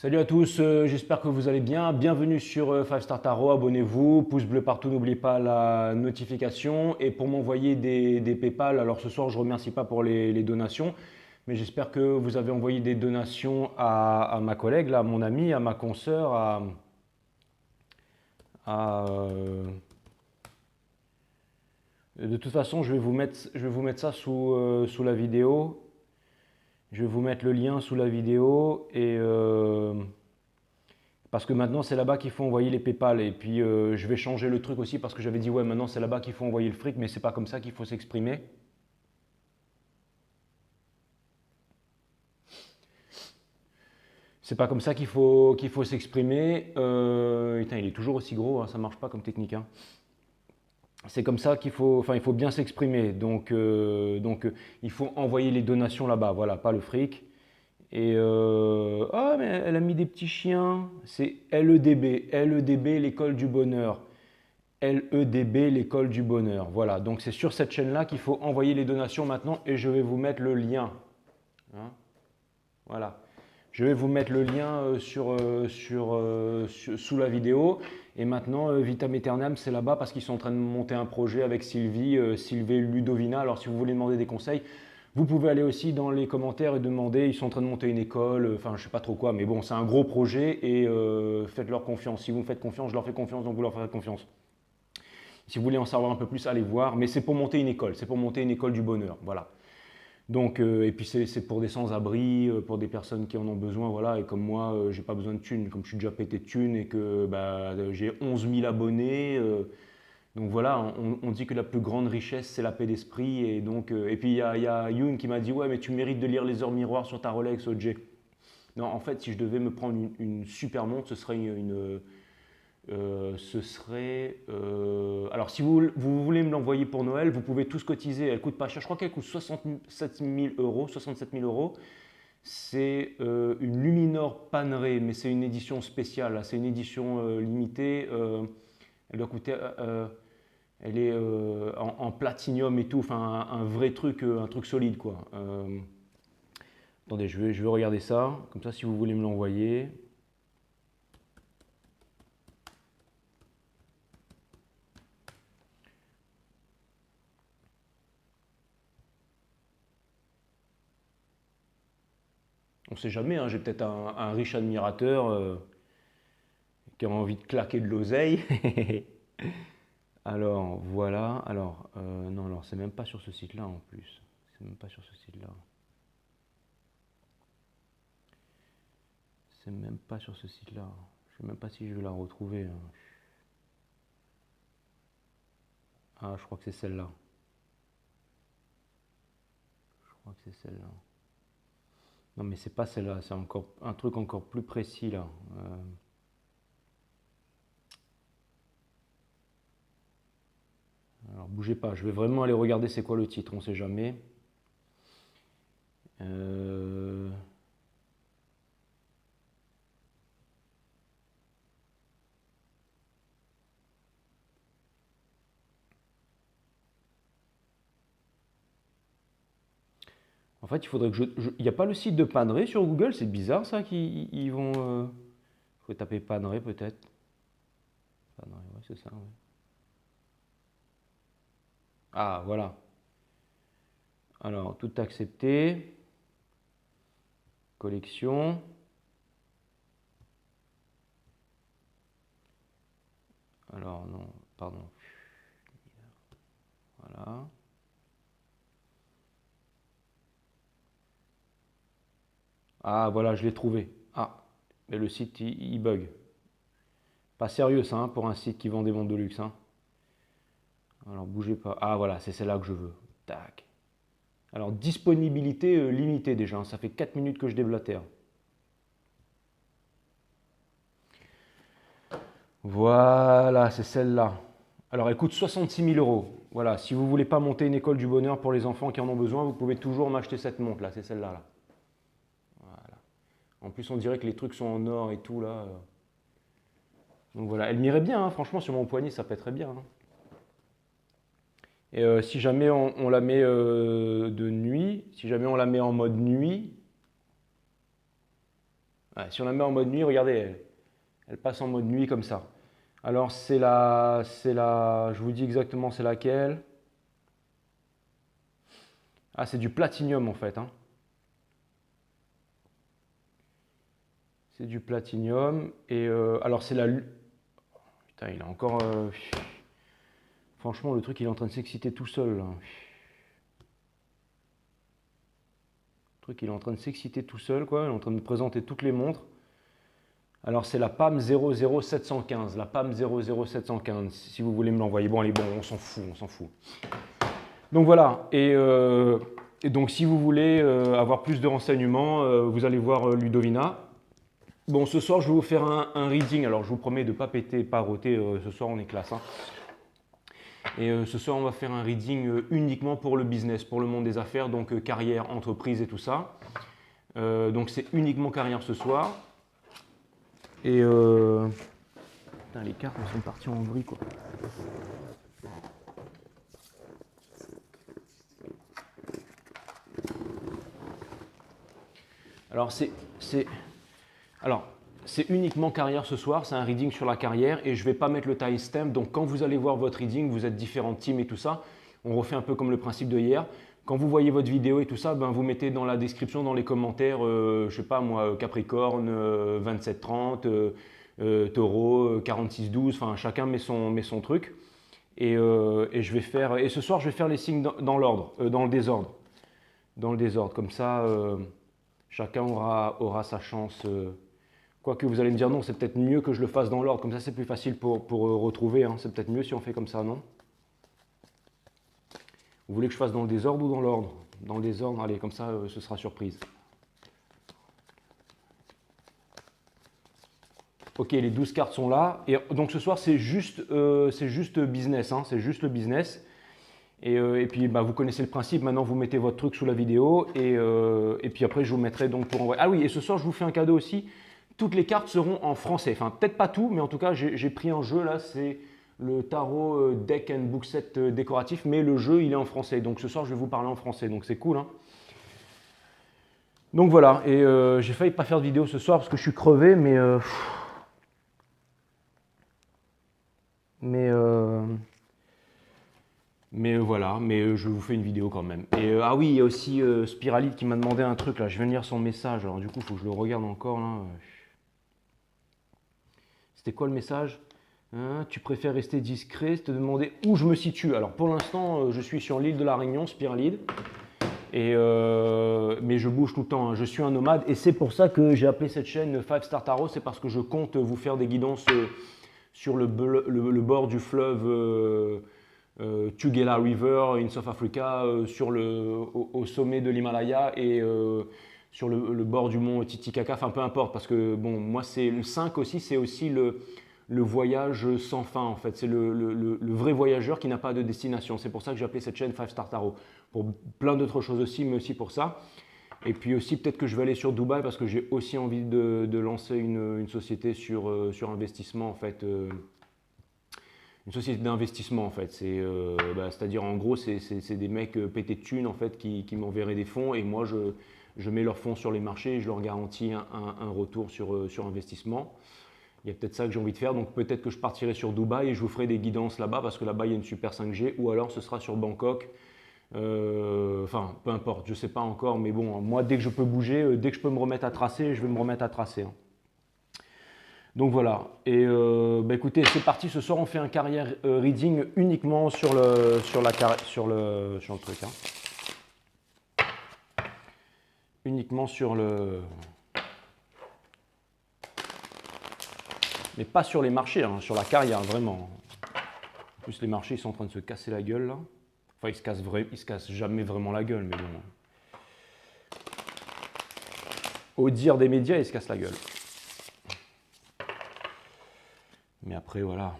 Salut à tous, j'espère que vous allez bien. Bienvenue sur 5 Star Tarot, abonnez-vous, pouce bleu partout, n'oubliez pas la notification. Et pour m'envoyer des PayPal, alors ce soir je ne remercie pas pour les donations, mais j'espère que vous avez envoyé des donations à ma collègue, là, à mon ami, à ma consoeur, à, de toute façon, je vais vous mettre ça sous la vidéo. Je vais vous mettre le lien sous la vidéo et parce que maintenant c'est là-bas qu'il faut envoyer les PayPal et puis je vais changer le truc aussi parce que j'avais dit ouais maintenant c'est là-bas qu'il faut envoyer le fric mais c'est pas comme ça qu'il faut s'exprimer. C'est pas comme ça qu'il faut s'exprimer. Putain, il est toujours aussi gros, hein, ça marche pas comme technique, hein. C'est comme ça enfin il faut bien s'exprimer. Donc il faut envoyer les donations là-bas, voilà, pas le fric. Et ah mais elle a mis des petits chiens. C'est LEDB, LEDB, l'école du bonheur. LEDB, l'école du bonheur. Voilà, donc c'est sur cette chaîne-là qu'il faut envoyer les donations maintenant et je vais vous mettre le lien, hein. Voilà. Je vais vous mettre le lien sous la vidéo. Et maintenant, Vitam Aeternam, c'est là-bas parce qu'ils sont en train de monter un projet avec Sylvie, Sylvie Ludovina. Alors, si vous voulez demander des conseils, vous pouvez aller aussi dans les commentaires et demander. Ils sont en train de monter une école, enfin, je sais pas trop quoi, mais bon, c'est un gros projet et faites-leur confiance. Si vous me faites confiance, je leur fais confiance, donc vous leur ferez confiance. Si vous voulez en savoir un peu plus, allez voir. Mais c'est pour monter une école, c'est pour monter une école du bonheur. Voilà. Donc, et puis c'est pour des sans-abri, pour des personnes qui en ont besoin, voilà. Et comme moi, j'ai pas besoin de thunes, comme je suis déjà pété de thunes et que bah, j'ai 11 000 abonnés. Donc voilà, on dit que la plus grande richesse, c'est la paix d'esprit. Et puis il y a Youn qui m'a dit, ouais, mais tu mérites de lire les heures miroirs sur ta Rolex, OJ. Non, en fait, si je devais me prendre une super montre, ce serait alors, si vous voulez me l'envoyer pour Noël, vous pouvez tous cotiser. Elle coûte pas cher. Je crois qu'elle coûte 67 000 euros. 67 000 euros. C'est une Luminor Panerai, mais c'est une édition spéciale, là. C'est une édition limitée. Elle doit coûter. Elle est en platinium et tout. Enfin, un vrai truc, un truc solide, quoi. Attendez, je vais regarder ça. Comme ça, si vous voulez me l'envoyer. On ne sait jamais, hein, j'ai peut-être un riche admirateur qui a envie de claquer de l'oseille. Alors voilà, alors non, alors c'est même pas sur ce site-là en plus. C'est même pas sur ce site-là. C'est même pas sur ce site-là. Je sais même pas si je vais la retrouver, hein. Ah, je crois que c'est celle-là. Je crois que c'est celle-là. Non, mais c'est pas celle-là, c'est encore un truc encore plus précis là. Alors bougez pas, je vais vraiment aller regarder c'est quoi le titre, on sait jamais. Euh, En fait, il faudrait que il n'y a pas le site de Panerai sur Google, c'est bizarre ça qu'ils ils vont. Faut taper Panerai peut-être. Panerai, ouais, c'est ça, ouais. Ah, voilà. Alors, tout accepté. Collection. Alors, non, pardon. Voilà. Ah, voilà, je l'ai trouvé. Ah, mais le site, il bug. Pas sérieux ça, hein, pour un site qui vend des montres de luxe, hein. Alors, bougez pas. Ah, voilà, c'est celle-là que je veux. Tac. Alors, disponibilité limitée déjà, hein. Ça fait 4 minutes que je déblatère. Voilà, c'est celle-là. Alors, elle coûte 66 000 euros. Voilà, si vous ne voulez pas monter une école du bonheur pour les enfants qui en ont besoin, vous pouvez toujours m'acheter cette montre-là. C'est celle-là, là. Voilà. En plus, on dirait que les trucs sont en or et tout, là. Donc voilà, elle m'irait bien, hein. Franchement, sur mon poignet, ça pèterait bien, hein. Et si jamais on la met de nuit, si jamais on la met en mode nuit, Ouais, si on la met en mode nuit, regardez, elle passe en mode nuit comme ça. Alors je vous dis exactement c'est laquelle. Ah, c'est du platinium en fait, hein. C'est du platinium. Et alors c'est la... Putain, il a encore... Franchement, le truc, il est en train de s'exciter tout seul, là. Le truc, il est en train de s'exciter tout seul, quoi. Il est en train de me présenter toutes les montres. Alors, c'est la PAM 00715. La PAM 00715, si vous voulez me l'envoyer. Bon, allez, bon, on s'en fout, on s'en fout. Donc voilà. Et donc, si vous voulez avoir plus de renseignements, vous allez voir Ludovina. Bon, ce soir, je vais vous faire un reading. Alors, je vous promets de ne pas péter, pas roter. Ce soir, on est classe, hein. Et ce soir, on va faire un reading uniquement pour le business, pour le monde des affaires, donc carrière, entreprise et tout ça. Donc c'est uniquement carrière ce soir. Et putain, les cartes elles sont parties en vrille quoi. Alors c'est uniquement carrière ce soir, c'est un reading sur la carrière et je ne vais pas mettre le timestamp. Donc quand vous allez voir votre reading, vous êtes différentes teams et tout ça. On refait un peu comme le principe de hier. Quand vous voyez votre vidéo et tout ça, ben vous mettez dans la description, dans les commentaires, je sais pas moi, Capricorne, 27-30, Taureau, 46-12, enfin chacun met son truc. Et je vais faire. Et ce soir, je vais faire les signes dans l'ordre, dans le désordre. Dans le désordre. Comme ça, chacun aura sa chance. Quoique vous allez me dire non, c'est peut-être mieux que je le fasse dans l'ordre. Comme ça, c'est plus facile pour retrouver, hein. C'est peut-être mieux si on fait comme ça, non? Vous voulez que je fasse dans le désordre ou dans l'ordre? Dans le désordre, allez, comme ça, ce sera surprise. Ok, les 12 cartes sont là. Et donc ce soir, c'est juste business, hein, c'est juste le business. Et puis, bah, vous connaissez le principe. Maintenant, vous mettez votre truc sous la vidéo. Et puis après, je vous mettrai donc pour envoyer. Ah oui, et ce soir, je vous fais un cadeau aussi. Toutes les cartes seront en français. Enfin, peut-être pas tout, mais en tout cas, j'ai pris un jeu là. C'est le tarot deck and book set décoratif. Mais le jeu, il est en français. Donc ce soir, je vais vous parler en français. Donc c'est cool, hein. Donc voilà. Et j'ai failli pas faire de vidéo ce soir parce que je suis crevé. Mais voilà, mais je vous fais une vidéo quand même. Et ah oui, il y a aussi Spiralide qui m'a demandé un truc là. Je viens de lire son message. Alors du coup, il faut que je le regarde encore là. C'était quoi le message? Hein, tu préfères rester discret, te demander où je me situe. Alors pour l'instant, je suis sur l'île de la Réunion, Spiralide. Mais je bouge tout le temps, hein. Je suis un nomade et c'est pour ça que j'ai appelé cette chaîne 5 Star Tarot. C'est parce que je compte vous faire des guidances sur le bord du fleuve Tugela River in South Africa, au sommet de l'Himalaya et sur le bord du mont Titicaca, enfin peu importe, parce que bon, moi c'est le 5 aussi, c'est aussi le voyage sans fin en fait, c'est le vrai voyageur qui n'a pas de destination. C'est pour ça que j'ai appelé cette chaîne 5 Star Tarot, pour plein d'autres choses aussi, mais aussi pour ça. Et puis aussi peut-être que je vais aller sur Dubaï parce que j'ai aussi envie de lancer une société sur investissement en fait. Une société d'investissement en fait, c'est-à-dire en gros c'est des mecs pétés de thunes en fait qui m'enverraient des fonds et moi je mets leurs fonds sur les marchés et je leur garantis un retour sur investissement. Il y a peut-être ça que j'ai envie de faire, donc peut-être que je partirai sur Dubaï et je vous ferai des guidances là-bas parce que là-bas il y a une super 5G ou alors ce sera sur Bangkok. Enfin peu importe, je ne sais pas encore, mais bon, moi dès que je peux bouger, dès que je peux me remettre à tracer, je vais me remettre à tracer, hein. Donc voilà, et bah écoutez, c'est parti, ce soir on fait un carrière reading uniquement sur le truc, hein. Uniquement sur le... Mais pas sur les marchés, hein, sur la carrière, vraiment. En plus les marchés ils sont en train de se casser la gueule là. Enfin ils se cassent jamais vraiment la gueule, mais bon. Au dire des médias, ils se cassent la gueule. Mais après, voilà.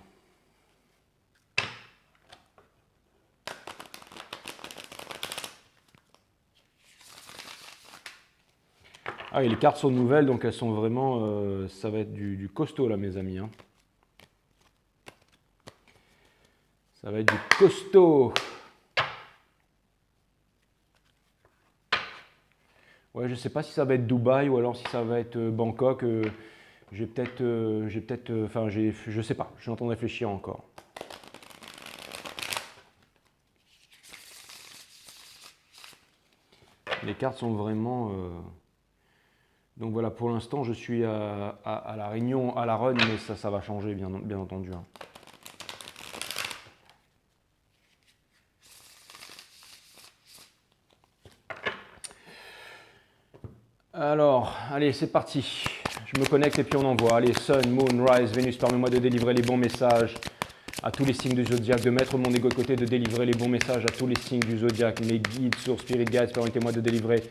Ah, et les cartes sont nouvelles, donc elles sont vraiment... ça va être du costaud, là, mes amis, hein. Ça va être du costaud. Ouais, je ne sais pas si ça va être Dubaï ou alors si ça va être Bangkok. Enfin, je sais pas. Je suis en train de réfléchir encore. Les cartes sont vraiment. Donc voilà, pour l'instant, je suis à la réunion, à la run, mais ça va changer, bien entendu, hein. Alors, allez, c'est parti. Je me connecte et puis on envoie. Allez, Sun, Moon, Rise, Vénus, permets-moi de délivrer les bons messages à tous les signes du zodiaque, de mettre mon ego de côté, de délivrer les bons messages à tous les signes du zodiaque. Mes guides, sources, spirit guides, permettez-moi de délivrer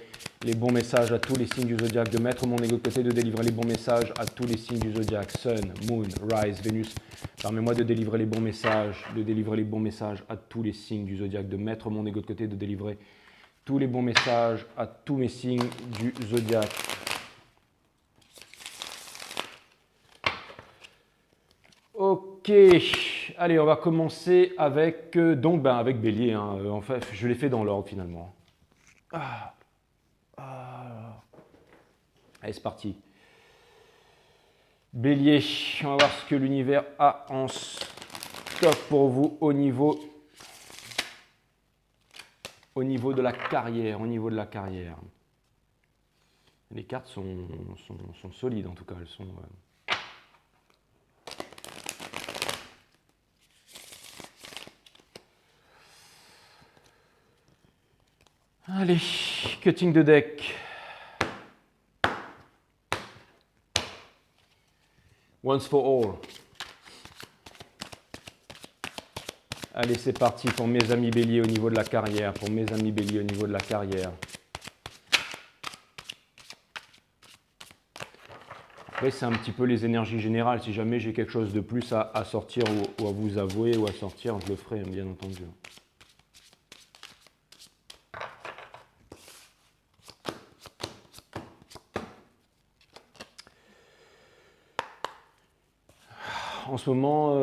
les bons messages à tous les signes du zodiaque, de mettre mon ego de côté, de délivrer les bons messages à tous les signes du zodiaque. Sun, Moon, Rise, Vénus, permets-moi de délivrer les bons messages, à tous les signes du zodiaque, de mettre mon ego de côté, de délivrer tous les bons messages à tous mes signes du zodiaque. Ok, allez, on va commencer avec, avec Bélier, hein. En fait, je l'ai fait dans l'ordre finalement. Allez, c'est parti. Bélier, on va voir ce que l'univers a en stock pour vous au niveau de la carrière. Les cartes sont solides en tout cas, elles sont. Allez, cutting the deck. Once for all. Allez, c'est parti pour mes amis Bélier au niveau de la carrière. Après, c'est un petit peu les énergies générales. Si jamais j'ai quelque chose de plus à sortir ou à vous avouer ou à sortir, je le ferai, bien entendu. En ce moment,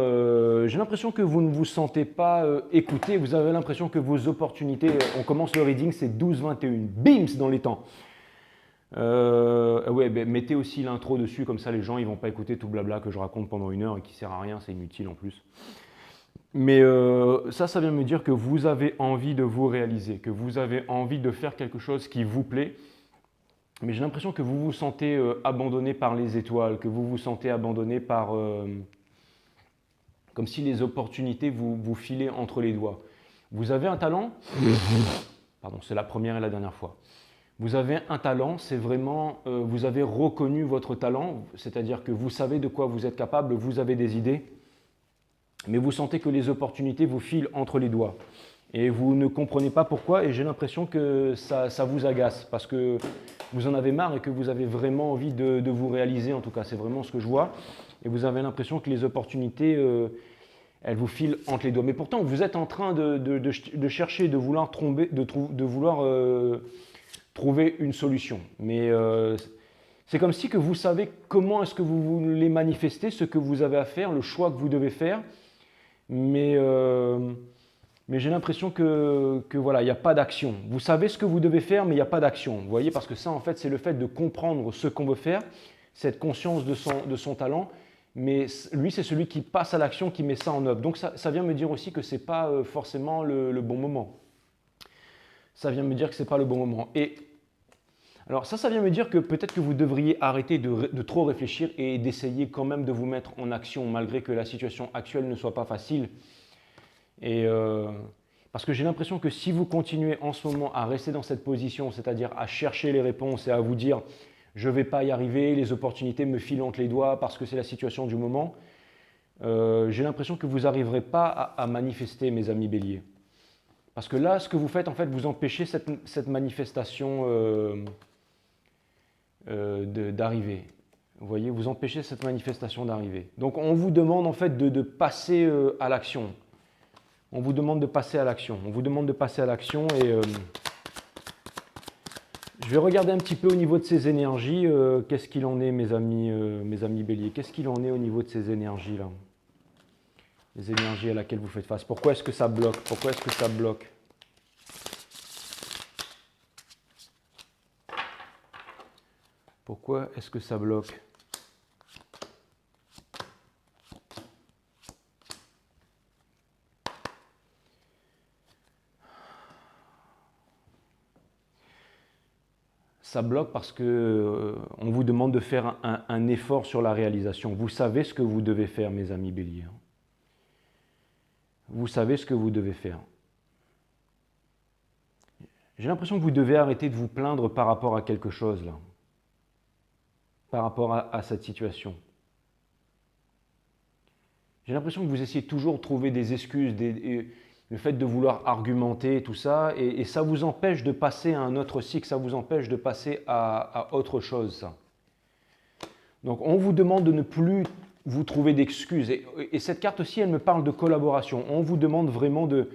j'ai l'impression que vous ne vous sentez pas écouté. Vous avez l'impression que vos opportunités, on commence le reading, c'est 12-21. Bims dans les temps. Ouais, mettez aussi l'intro dessus, comme ça les gens ils vont pas écouter tout blabla que je raconte pendant 1 heure et qui sert à rien, c'est inutile en plus. Mais ça vient me dire que vous avez envie de vous réaliser, que vous avez envie de faire quelque chose qui vous plaît. Mais j'ai l'impression que vous vous sentez abandonné par les étoiles, que vous vous sentez abandonné par... comme si les opportunités vous filaient entre les doigts. Vous avez un talent, pardon, c'est la première et la dernière fois. Vous avez un talent, c'est vraiment, vous avez reconnu votre talent, c'est-à-dire que vous savez de quoi vous êtes capable, vous avez des idées, mais vous sentez que les opportunités vous filent entre les doigts. Et vous ne comprenez pas pourquoi, et j'ai l'impression que ça vous agace, parce que vous en avez marre et que vous avez vraiment envie de vous réaliser, en tout cas, c'est vraiment ce que je vois. Et vous avez l'impression que les opportunités, elles vous filent entre les doigts. Mais pourtant, vous êtes en train de chercher, de vouloir trouver une solution. Mais c'est comme si que vous savez comment est-ce que vous voulez manifester ce que vous avez à faire, le choix que vous devez faire. Mais j'ai l'impression que voilà, il n'y a pas d'action. Vous savez ce que vous devez faire, mais il n'y a pas d'action. Vous voyez, parce que ça, en fait, c'est le fait de comprendre ce qu'on veut faire, cette conscience de son talent. Mais lui, c'est celui qui passe à l'action, qui met ça en œuvre. Donc ça vient me dire aussi que ce n'est pas forcément le bon moment. Ça vient me dire que ce n'est pas le bon moment. Et alors ça vient me dire que peut-être que vous devriez arrêter de trop réfléchir et d'essayer quand même de vous mettre en action, malgré que la situation actuelle ne soit pas facile. Et parce que j'ai l'impression que si vous continuez en ce moment à rester dans cette position, c'est-à-dire à chercher les réponses et à vous dire je ne vais pas y arriver, les opportunités me filent entre les doigts parce que c'est la situation du moment, j'ai l'impression que vous n'arriverez pas à manifester, mes amis Bélier. Parce que là, ce que vous faites, en fait, vous empêchez cette manifestation d'arriver. Vous voyez, vous empêchez cette manifestation d'arriver. Donc on vous demande en fait de passer à l'action. On vous demande de passer à l'action. Et je vais regarder un petit peu au niveau de ces énergies. Qu'est-ce qu'il en est, mes amis Bélier? Qu'est-ce qu'il en est au niveau de ces énergies-là? Les énergies à laquelle vous faites face. Pourquoi est-ce que ça bloque? Pourquoi est-ce que ça bloque? Ça bloque parce que on vous demande de faire un effort sur la réalisation. Vous savez ce que vous devez faire, mes amis béliers. Vous savez ce que vous devez faire. J'ai l'impression que vous devez arrêter de vous plaindre par rapport à quelque chose, là. Par rapport à cette situation. J'ai l'impression que vous essayez toujours de trouver des excuses, le fait de vouloir argumenter, tout ça, et ça vous empêche de passer à un autre cycle, ça vous empêche de passer à autre chose, ça. Donc on vous demande de ne plus vous trouver d'excuses. Et cette carte aussi, elle me parle de collaboration. On vous demande vraiment de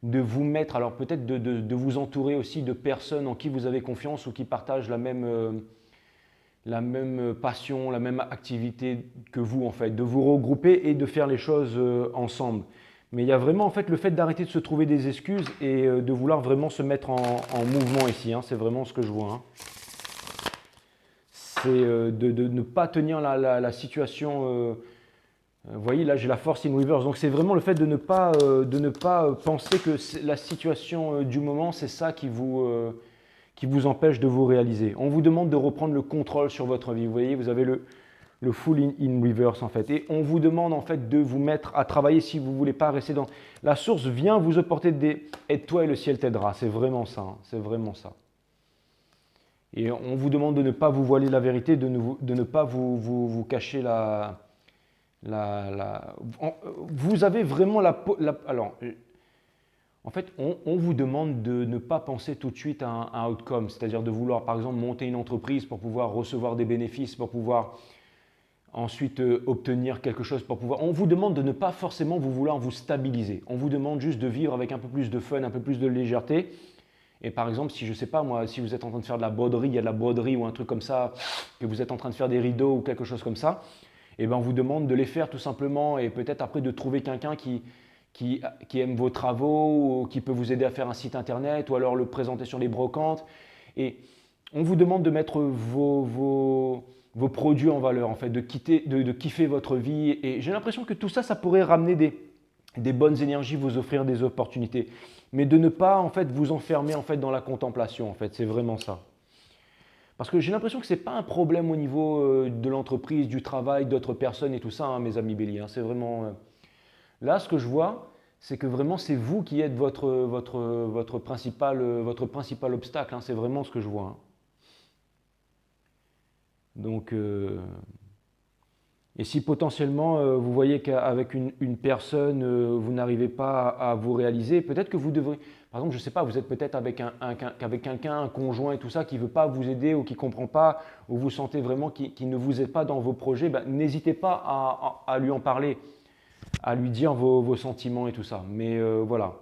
vous mettre, alors peut-être de vous entourer aussi de personnes en qui vous avez confiance ou qui partagent la même passion, la même activité que vous, en fait, de vous regrouper et de faire les choses ensemble. Mais il y a vraiment en fait le fait d'arrêter de se trouver des excuses et de vouloir vraiment se mettre en mouvement ici, hein. C'est vraiment ce que je vois, hein. C'est de ne pas tenir la situation. Vous voyez, là j'ai la force in reverse. Donc c'est vraiment le fait de ne pas penser que la situation du moment, c'est ça qui vous empêche de vous réaliser. On vous demande de reprendre le contrôle sur votre vie. Vous voyez, vous avez le full in reverse en fait. Et on vous demande en fait de vous mettre à travailler si vous ne voulez pas rester dans... La source vient vous apporter des... Aide-toi et le ciel t'aidera. C'est vraiment ça, hein. C'est vraiment ça. Et on vous demande de ne pas vous voiler la vérité, de ne pas vous cacher Vous avez vraiment alors, en fait, on vous demande de ne pas penser tout de suite à un outcome, c'est-à-dire de vouloir, par exemple, monter une entreprise pour pouvoir recevoir des bénéfices, pour pouvoir ensuite obtenir quelque chose, pour pouvoir... On vous demande de ne pas forcément vouloir vous stabiliser. On vous demande juste de vivre avec un peu plus de fun, un peu plus de légèreté. Et par exemple, si je ne sais pas moi, si vous êtes en train de faire de la broderie, il y a de la broderie ou un truc comme ça, que vous êtes en train de faire des rideaux ou quelque chose comme ça, et ben on vous demande de les faire tout simplement et peut-être après de trouver quelqu'un qui aime vos travaux ou qui peut vous aider à faire un site internet ou alors le présenter sur les brocantes. Et on vous demande de mettre vos produits en valeur, en fait, de kiffer votre vie. Et j'ai l'impression que tout ça, ça pourrait ramener des bonnes énergies, vous offrir des opportunités. Mais de ne pas en fait vous enfermer en fait dans la contemplation, en fait, c'est vraiment ça. Parce que j'ai l'impression que ce n'est pas un problème au niveau de l'entreprise, du travail, d'autres personnes et tout ça, hein, mes amis béliers, hein, c'est vraiment... Là, ce que je vois, c'est que vraiment c'est vous qui êtes votre principal obstacle, hein, c'est vraiment ce que je vois, hein. Donc, et si potentiellement vous voyez qu'avec une personne, vous n'arrivez pas à vous réaliser, peut-être que vous devrez, par exemple, je ne sais pas, vous êtes peut-être avec avec quelqu'un, un conjoint et tout ça, qui ne veut pas vous aider ou qui ne comprend pas, ou vous sentez vraiment qu'il ne vous aide pas dans vos projets, ben, n'hésitez pas à lui en parler, à lui dire vos sentiments et tout ça. Mais voilà,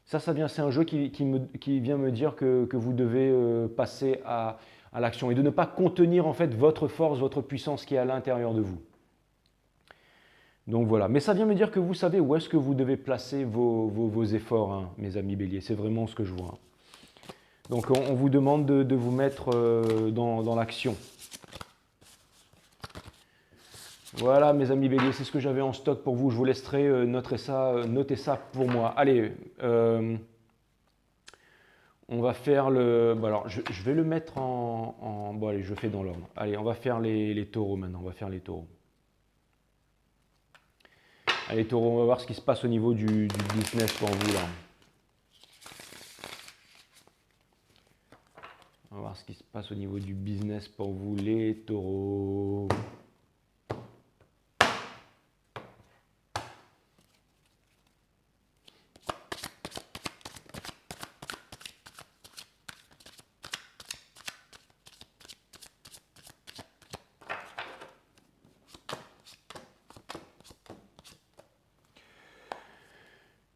ça vient, c'est un jeu qui vient me dire que vous devez passer à l'action et de ne pas contenir en fait votre force, votre puissance qui est à l'intérieur de vous. Donc voilà, mais ça vient me dire que vous savez où est-ce que vous devez placer vos efforts, hein, mes amis béliers, c'est vraiment ce que je vois. Donc on vous demande de vous mettre dans l'action. Voilà mes amis béliers, c'est ce que j'avais en stock pour vous, je vous laisserai noter ça pour moi. Allez, on va faire le... Bon alors je vais le mettre Bon allez, je fais dans l'ordre. Allez, on va faire les taureaux maintenant, on va faire les taureaux. Allez taureaux, on va voir ce qui se passe au niveau du business pour vous là. On va voir ce qui se passe au niveau du business pour vous les taureaux.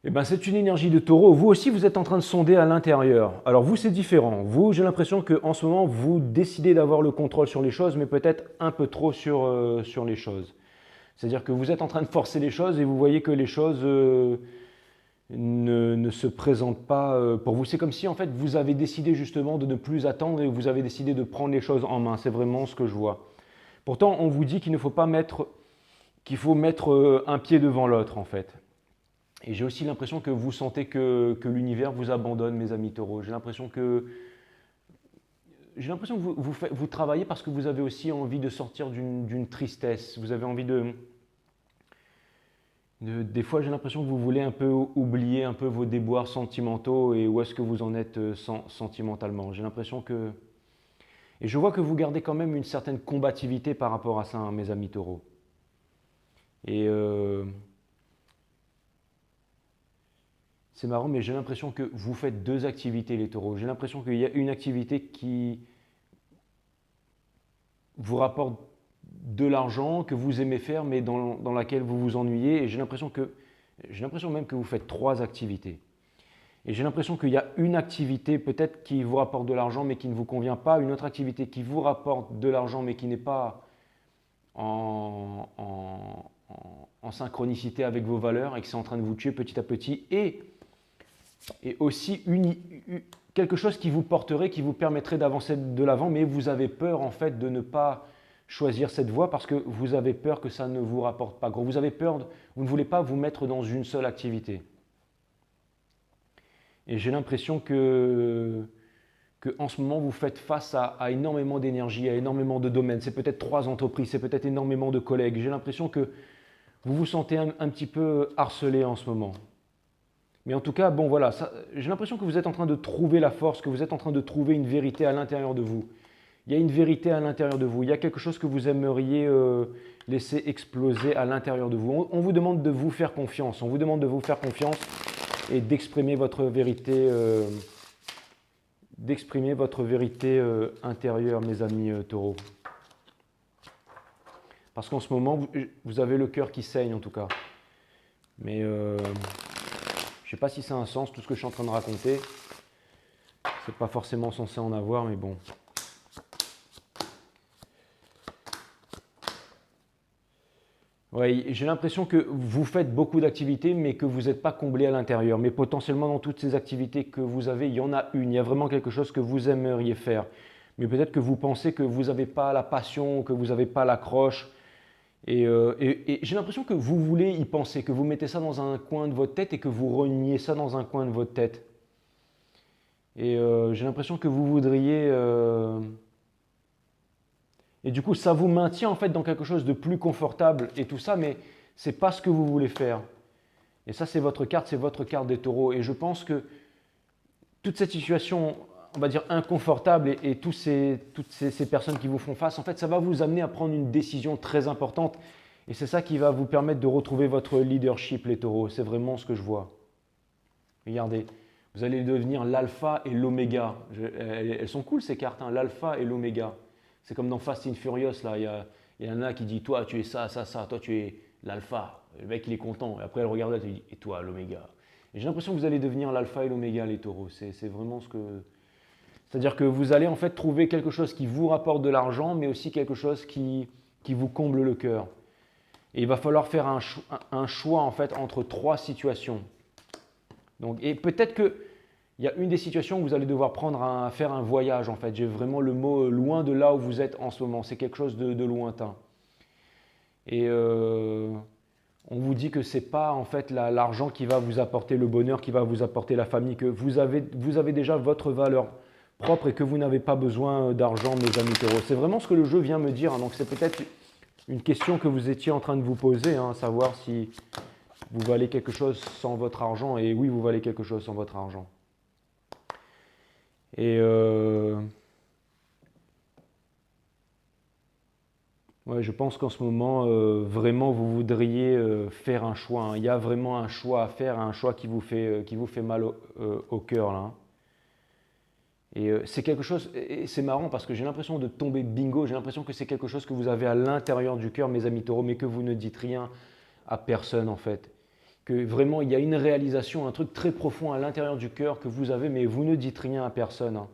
Eh ben, c'est une énergie de taureau. Vous aussi, vous êtes en train de sonder à l'intérieur. Alors vous, c'est différent. Vous, j'ai l'impression qu'en ce moment, vous décidez d'avoir le contrôle sur les choses, mais peut-être un peu trop sur les choses. C'est-à-dire que vous êtes en train de forcer les choses et vous voyez que les choses ne se présente pas pour vous. C'est comme si en fait vous avez décidé justement de ne plus attendre et vous avez décidé de prendre les choses en main. C'est vraiment ce que je vois. Pourtant, on vous dit qu'il ne faut pas mettre, qu'il faut mettre un pied devant l'autre en fait. Et j'ai aussi l'impression que vous sentez que l'univers vous abandonne, mes amis taureaux. J'ai l'impression que vous travaillez parce que vous avez aussi envie de sortir d'une tristesse. Vous avez envie des fois, j'ai l'impression que vous voulez un peu oublier un peu vos déboires sentimentaux et où est-ce que vous en êtes sentimentalement. J'ai l'impression que... Et je vois que vous gardez quand même une certaine combativité par rapport à ça, hein, mes amis taureaux. Et c'est marrant, mais j'ai l'impression que vous faites deux activités, les taureaux. J'ai l'impression qu'il y a une activité qui vous rapporte de l'argent, que vous aimez faire, mais dans laquelle vous vous ennuyez. Et j'ai l'impression même que vous faites trois activités. Et j'ai l'impression qu'il y a une activité peut-être qui vous rapporte de l'argent, mais qui ne vous convient pas. Une autre activité qui vous rapporte de l'argent, mais qui n'est pas en synchronicité avec vos valeurs et qui c'est en train de vous tuer petit à petit. Et aussi quelque chose qui vous porterait, qui vous permettrait d'avancer de l'avant, mais vous avez peur en fait de ne pas choisir cette voie parce que vous avez peur que ça ne vous rapporte pas gros. Vous avez peur, vous ne voulez pas vous mettre dans une seule activité. Et j'ai l'impression que en ce moment vous faites face à énormément d'énergie, à énormément de domaines. C'est peut-être 3 entreprises, c'est peut-être énormément de collègues. J'ai l'impression que vous vous sentez un petit peu harcelé en ce moment. Mais en tout cas, bon voilà, j'ai l'impression que vous êtes en train de trouver la force, que vous êtes en train de trouver une vérité à l'intérieur de vous. Il y a une vérité à l'intérieur de vous, il y a quelque chose que vous aimeriez laisser exploser à l'intérieur de vous. On vous demande de vous faire confiance, on vous demande de vous faire confiance et d'exprimer votre vérité, intérieure, mes amis taureaux. Parce qu'en ce moment, vous avez le cœur qui saigne en tout cas. Mais je ne sais pas si ça a un sens, tout ce que je suis en train de raconter. C'est pas forcément censé en avoir, mais bon. Ouais, j'ai l'impression que vous faites beaucoup d'activités, mais que vous n'êtes pas comblé à l'intérieur. Mais potentiellement, dans toutes ces activités que vous avez, il y en a une. Il y a vraiment quelque chose que vous aimeriez faire. Mais peut-être que vous pensez que vous n'avez pas la passion, que vous n'avez pas l'accroche. Et j'ai l'impression que vous voulez y penser, que vous mettez ça dans un coin de votre tête et que vous reniez ça dans un coin de votre tête. Et j'ai l'impression que vous voudriez... Et du coup, ça vous maintient en fait dans quelque chose de plus confortable et tout ça, mais ce n'est pas ce que vous voulez faire. Et ça, c'est votre carte des taureaux. Et je pense que toute cette situation, on va dire inconfortable et toutes ces personnes qui vous font face, en fait, ça va vous amener à prendre une décision très importante. Et c'est ça qui va vous permettre de retrouver votre leadership, les taureaux. C'est vraiment ce que je vois. Regardez, vous allez devenir l'alpha et l'oméga. Elles sont cool ces cartes, hein, l'alpha et l'oméga. C'est comme dans Fast and Furious, là, il y en a qui dit, toi tu es ça, ça, ça, toi tu es l'alpha. Le mec il est content, et après elle regarde là, tu dis, et toi l'oméga. Et j'ai l'impression que vous allez devenir l'alpha et l'oméga, les taureaux. C'est vraiment ce que... C'est-à-dire que vous allez en fait trouver quelque chose qui vous rapporte de l'argent, mais aussi quelque chose qui vous comble le cœur. Et il va falloir faire un choix en fait entre 3 situations. Donc, et peut-être que il y a une des situations où vous allez devoir faire un voyage en fait. J'ai vraiment le mot loin de là où vous êtes en ce moment. C'est quelque chose de lointain. Et on vous dit que ce n'est pas en fait l'argent qui va vous apporter le bonheur, qui va vous apporter la famille, que vous avez déjà votre valeur propre et que vous n'avez pas besoin d'argent, mes amis taureaux. C'est vraiment ce que le jeu vient me dire. Hein. Donc c'est peut-être une question que vous étiez en train de vous poser, hein, savoir si vous valez quelque chose sans votre argent. Et oui, vous valez quelque chose sans votre argent. Et ouais, je pense qu'en ce moment, vraiment, vous voudriez faire un choix. Hein. Il y a vraiment un choix à faire, un choix qui vous fait mal au cœur. Là, hein. Et c'est quelque chose, et c'est marrant parce que j'ai l'impression de tomber bingo, j'ai l'impression que c'est quelque chose que vous avez à l'intérieur du cœur, mes amis taureaux, mais que vous ne dites rien à personne en fait. Que vraiment, il y a une réalisation, un truc très profond à l'intérieur du cœur que vous avez, mais vous ne dites rien à personne. Hein.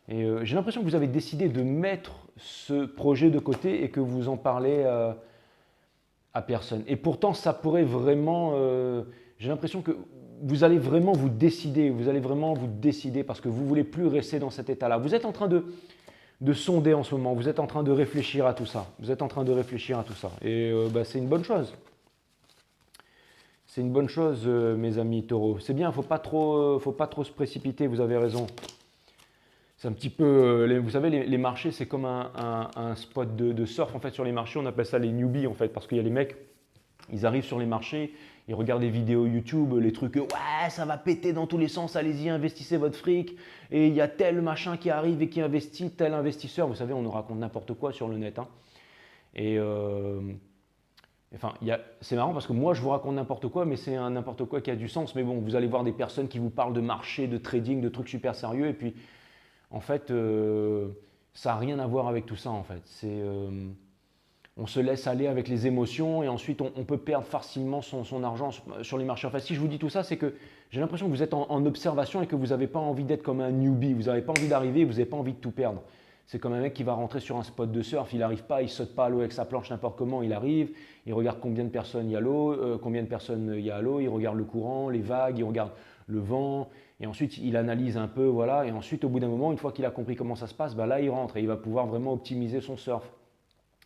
Et j'ai l'impression que vous avez décidé de mettre ce projet de côté et que vous en parlez à personne. Et pourtant, ça pourrait vraiment... j'ai l'impression que vous allez vraiment vous décider parce que vous ne voulez plus rester dans cet état-là. Vous êtes en train de sonder en ce moment, vous êtes en train de réfléchir à tout ça. Et c'est une bonne chose. C'est une bonne chose, mes amis taureaux. C'est bien, faut pas trop se précipiter, vous avez raison. C'est un petit peu, vous savez, les marchés, c'est comme un spot de surf. En fait, sur les marchés, on appelle ça les newbies, en fait, parce qu'il y a les mecs, ils arrivent sur les marchés, ils regardent des vidéos YouTube, les trucs, ouais, ça va péter dans tous les sens, allez-y, investissez votre fric. Et il y a tel machin qui arrive et qui investit, tel investisseur. Vous savez, on nous raconte n'importe quoi sur le net. Hein. Et enfin, c'est marrant parce que moi, je vous raconte n'importe quoi, mais c'est un n'importe quoi qui a du sens. Mais bon, vous allez voir des personnes qui vous parlent de marché, de trading, de trucs super sérieux. Et puis, en fait, ça n'a rien à voir avec tout ça, en fait. On se laisse aller avec les émotions et ensuite on peut perdre facilement son argent sur les marchés. Enfin, si je vous dis tout ça, c'est que j'ai l'impression que vous êtes en observation et que vous n'avez pas envie d'être comme un newbie, vous n'avez pas envie d'arriver, vous n'avez pas envie de tout perdre. C'est comme un mec qui va rentrer sur un spot de surf, il n'arrive pas, il saute pas à l'eau avec sa planche n'importe comment, il arrive, il regarde combien de personnes il y a à l'eau, il regarde le courant, les vagues, il regarde le vent, et ensuite il analyse un peu, voilà, et ensuite au bout d'un moment, une fois qu'il a compris comment ça se passe, là il rentre et il va pouvoir vraiment optimiser son surf.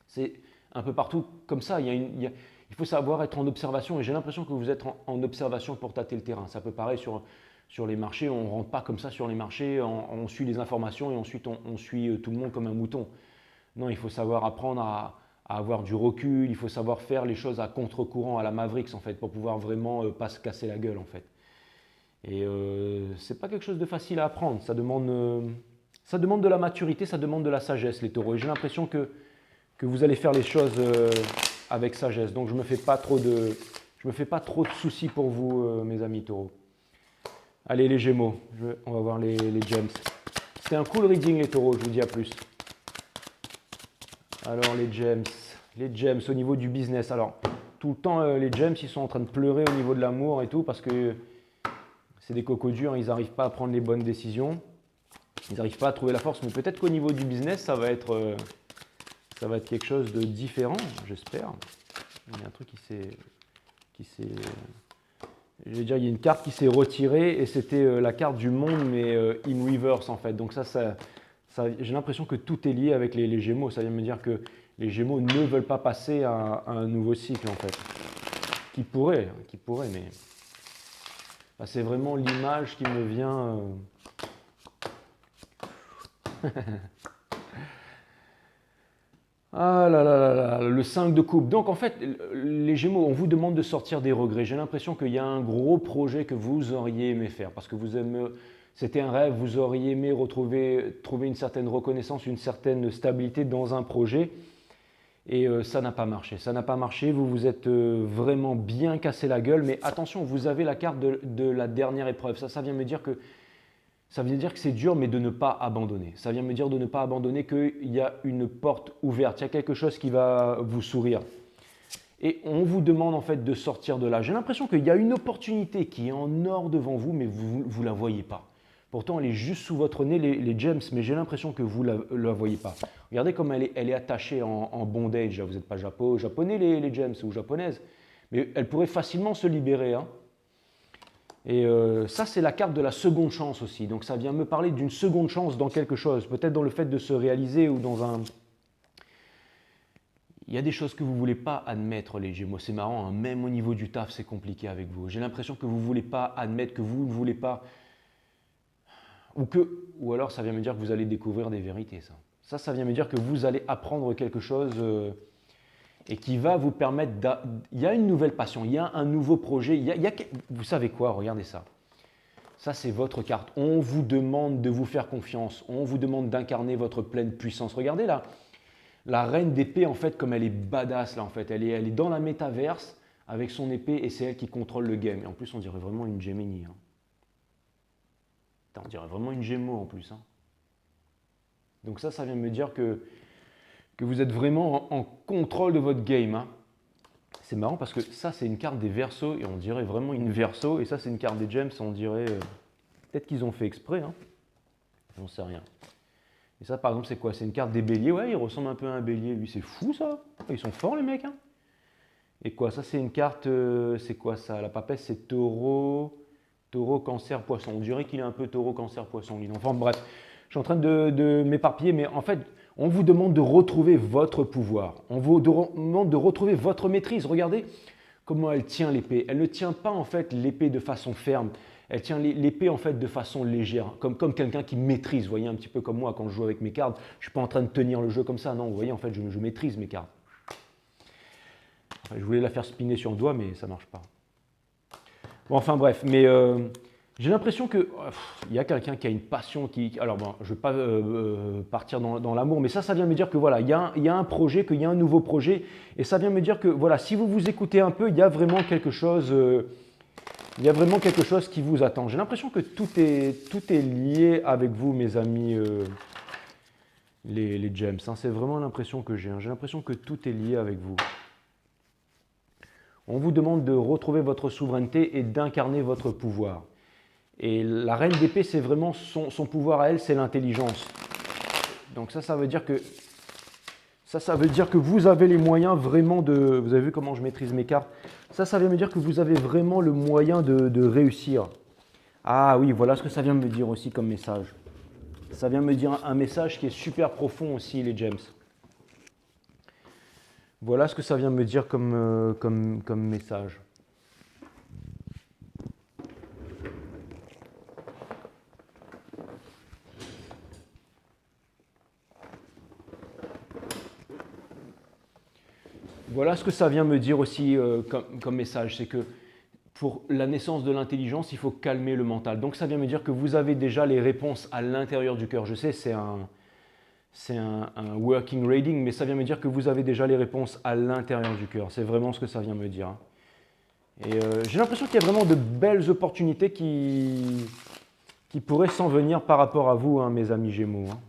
C'est un peu partout comme ça. Il faut savoir être en observation et j'ai l'impression que vous êtes en observation pour tâter le terrain. Ça peut pareil sur les marchés. On ne rentre pas comme ça sur les marchés, on suit les informations et ensuite on suit tout le monde comme un mouton. Non, il faut savoir apprendre à avoir du recul, il faut savoir faire les choses à contre-courant, à la Mavericks en fait, pour pouvoir vraiment pas se casser la gueule en fait. Et c'est pas quelque chose de facile à apprendre. Ça demande de la maturité, ça demande de la sagesse les taureaux. Et j'ai l'impression que vous allez faire les choses avec sagesse. Donc je ne me fais pas trop de soucis pour vous, mes amis taureaux. Allez les gémeaux, on va voir les gems. C'était un cool reading les taureaux, je vous dis à plus. Alors les gems au niveau du business. Alors tout le temps les gems ils sont en train de pleurer au niveau de l'amour et tout parce que c'est des cocos durs, ils n'arrivent pas à prendre les bonnes décisions. Ils n'arrivent pas à trouver la force, mais peut-être qu'au niveau du business ça va être quelque chose de différent, j'espère. Il y a un truc je vais dire, il y a une carte qui s'est retirée et c'était la carte du monde, mais in reverse en fait. Donc j'ai l'impression que tout est lié avec les Gémeaux. Ça vient me dire que les Gémeaux ne veulent pas passer à un nouveau cycle en fait. Qui pourrait, mais c'est vraiment l'image qui me vient. Ah là là là là, le 5 de coupe. Donc en fait, les Gémeaux, on vous demande de sortir des regrets. J'ai l'impression qu'il y a un gros projet que vous auriez aimé faire parce que c'était un rêve, vous auriez aimé trouver une certaine reconnaissance, une certaine stabilité dans un projet et ça n'a pas marché. Ça n'a pas marché, vous vous êtes vraiment bien cassé la gueule, mais attention, vous avez la carte de la dernière épreuve. Ça vient me dire que c'est dur, mais de ne pas abandonner. Ça vient me dire de ne pas abandonner, qu'il y a une porte ouverte, il y a quelque chose qui va vous sourire. Et on vous demande en fait de sortir de là. J'ai l'impression qu'il y a une opportunité qui est en or devant vous, mais vous ne la voyez pas. Pourtant, elle est juste sous votre nez, les gems, mais j'ai l'impression que vous ne la voyez pas. Regardez comme elle est attachée en bondage. Vous n'êtes pas japonais, les gems, ou japonaises. Mais elle pourrait facilement se libérer. Hein. Et ça, c'est la carte de la seconde chance aussi. Donc ça vient me parler d'une seconde chance dans quelque chose, peut-être dans le fait de se réaliser ou dans un... Il y a des choses que vous ne voulez pas admettre, les Gémeaux. C'est marrant, hein. Même au niveau du taf, c'est compliqué avec vous. J'ai l'impression que vous ne voulez pas admettre, que vous ne voulez pas... Ou alors ça vient me dire que vous allez découvrir des vérités, ça. Ça vient me dire que vous allez apprendre quelque chose... et qui va vous permettre... Il y a une nouvelle passion, il y a un nouveau projet. Vous savez quoi? Regardez ça. Ça, c'est votre carte. On vous demande de vous faire confiance. On vous demande d'incarner votre pleine puissance. Regardez là. La reine d'épée, en fait, comme elle est badass, là, en fait. Elle est dans la métaverse avec son épée et c'est elle qui contrôle le game. Et en plus, on dirait vraiment une Gemini. Hein. On dirait vraiment une Gémeaux, en plus. Hein. Donc ça vient me dire que vous êtes vraiment en contrôle de votre game. Hein. C'est marrant parce que ça, c'est une carte des Verseaux et on dirait vraiment une Verseau. Et ça, c'est une carte des Gems, on dirait... peut-être qu'ils ont fait exprès, hein. J'en sais rien. Et ça, par exemple, c'est quoi? C'est une carte des Béliers. Ouais, il ressemble un peu à un Bélier. Lui, c'est fou, ça. Ils sont forts, les mecs. Hein. Et quoi, ça c'est une carte, c'est quoi ça? La papesse, c'est taureau, taureau, cancer, poisson. On dirait qu'il est un peu taureau, cancer, poisson, lion. Enfin bref, je suis en train de m'éparpiller, mais en fait, on vous demande de retrouver votre pouvoir. On vous demande de retrouver votre maîtrise. Regardez comment elle tient l'épée. Elle ne tient pas en fait l'épée de façon ferme. Elle tient l'épée en fait de façon légère, comme quelqu'un qui maîtrise. Vous voyez, un petit peu comme moi quand je joue avec mes cartes. Je ne suis pas en train de tenir le jeu comme ça. Non, vous voyez, en fait, je maîtrise mes cartes. Je voulais la faire spinner sur le doigt, mais ça ne marche pas. Bon, enfin bref, mais j'ai l'impression que il y a quelqu'un qui a une passion alors bon, je ne vais pas partir dans l'amour, mais ça vient me dire que voilà, il y a un projet, qu'il y a un nouveau projet, et ça vient me dire que voilà, si vous vous écoutez un peu, il y a vraiment quelque chose, qui vous attend. J'ai l'impression que tout est lié avec vous, mes amis, les gems. Hein, c'est vraiment l'impression que j'ai. Hein. J'ai l'impression que tout est lié avec vous. On vous demande de retrouver votre souveraineté et d'incarner votre pouvoir. Et la reine d'épée, c'est vraiment son pouvoir à elle, c'est l'intelligence. Donc ça veut dire que vous avez les moyens vraiment de... Vous avez vu comment je maîtrise mes cartes? Ça vient me dire que vous avez vraiment le moyen de réussir. Ah oui, voilà ce que ça vient me dire aussi comme message. Ça vient me dire un message qui est super profond aussi, les gems. Voilà ce que ça vient me dire comme message. Voilà ce que ça vient me dire aussi comme message, c'est que pour la naissance de l'intelligence, il faut calmer le mental. Donc ça vient me dire que vous avez déjà les réponses à l'intérieur du cœur. Je sais, c'est un working reading, mais ça vient me dire que vous avez déjà les réponses à l'intérieur du cœur. C'est vraiment ce que ça vient me dire. Hein. Et j'ai l'impression qu'il y a vraiment de belles opportunités qui pourraient s'en venir par rapport à vous, hein, mes amis Gémeaux. Hein.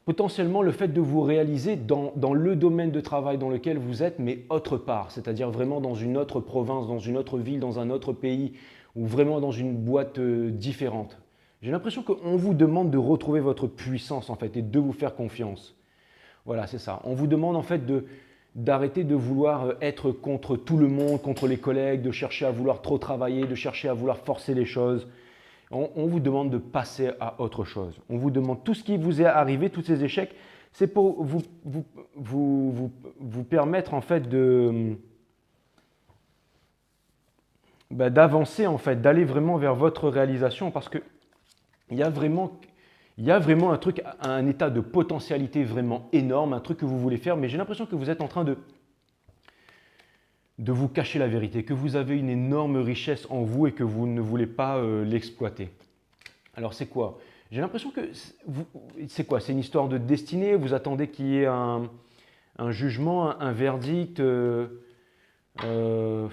Potentiellement le fait de vous réaliser dans le domaine de travail dans lequel vous êtes, mais autre part, c'est-à-dire vraiment dans une autre province, dans une autre ville, dans un autre pays, ou vraiment dans une boîte différente. J'ai l'impression qu'on vous demande de retrouver votre puissance en fait et de vous faire confiance. Voilà, c'est ça. On vous demande en fait d'arrêter de vouloir être contre tout le monde, contre les collègues, de chercher à vouloir trop travailler, de chercher à vouloir forcer les choses. On vous demande de passer à autre chose. On vous demande tout ce qui vous est arrivé, tous ces échecs, c'est pour vous permettre en fait d'avancer en fait, d'aller vraiment vers votre réalisation parce que il y a vraiment un truc, un état de potentialité vraiment énorme, un truc que vous voulez faire, mais j'ai l'impression que vous êtes en train de vous cacher la vérité, que vous avez une énorme richesse en vous et que vous ne voulez pas l'exploiter. Alors c'est quoi? J'ai l'impression que c'est quoi? C'est une histoire de destinée, vous attendez qu'il y ait un jugement, un verdict. On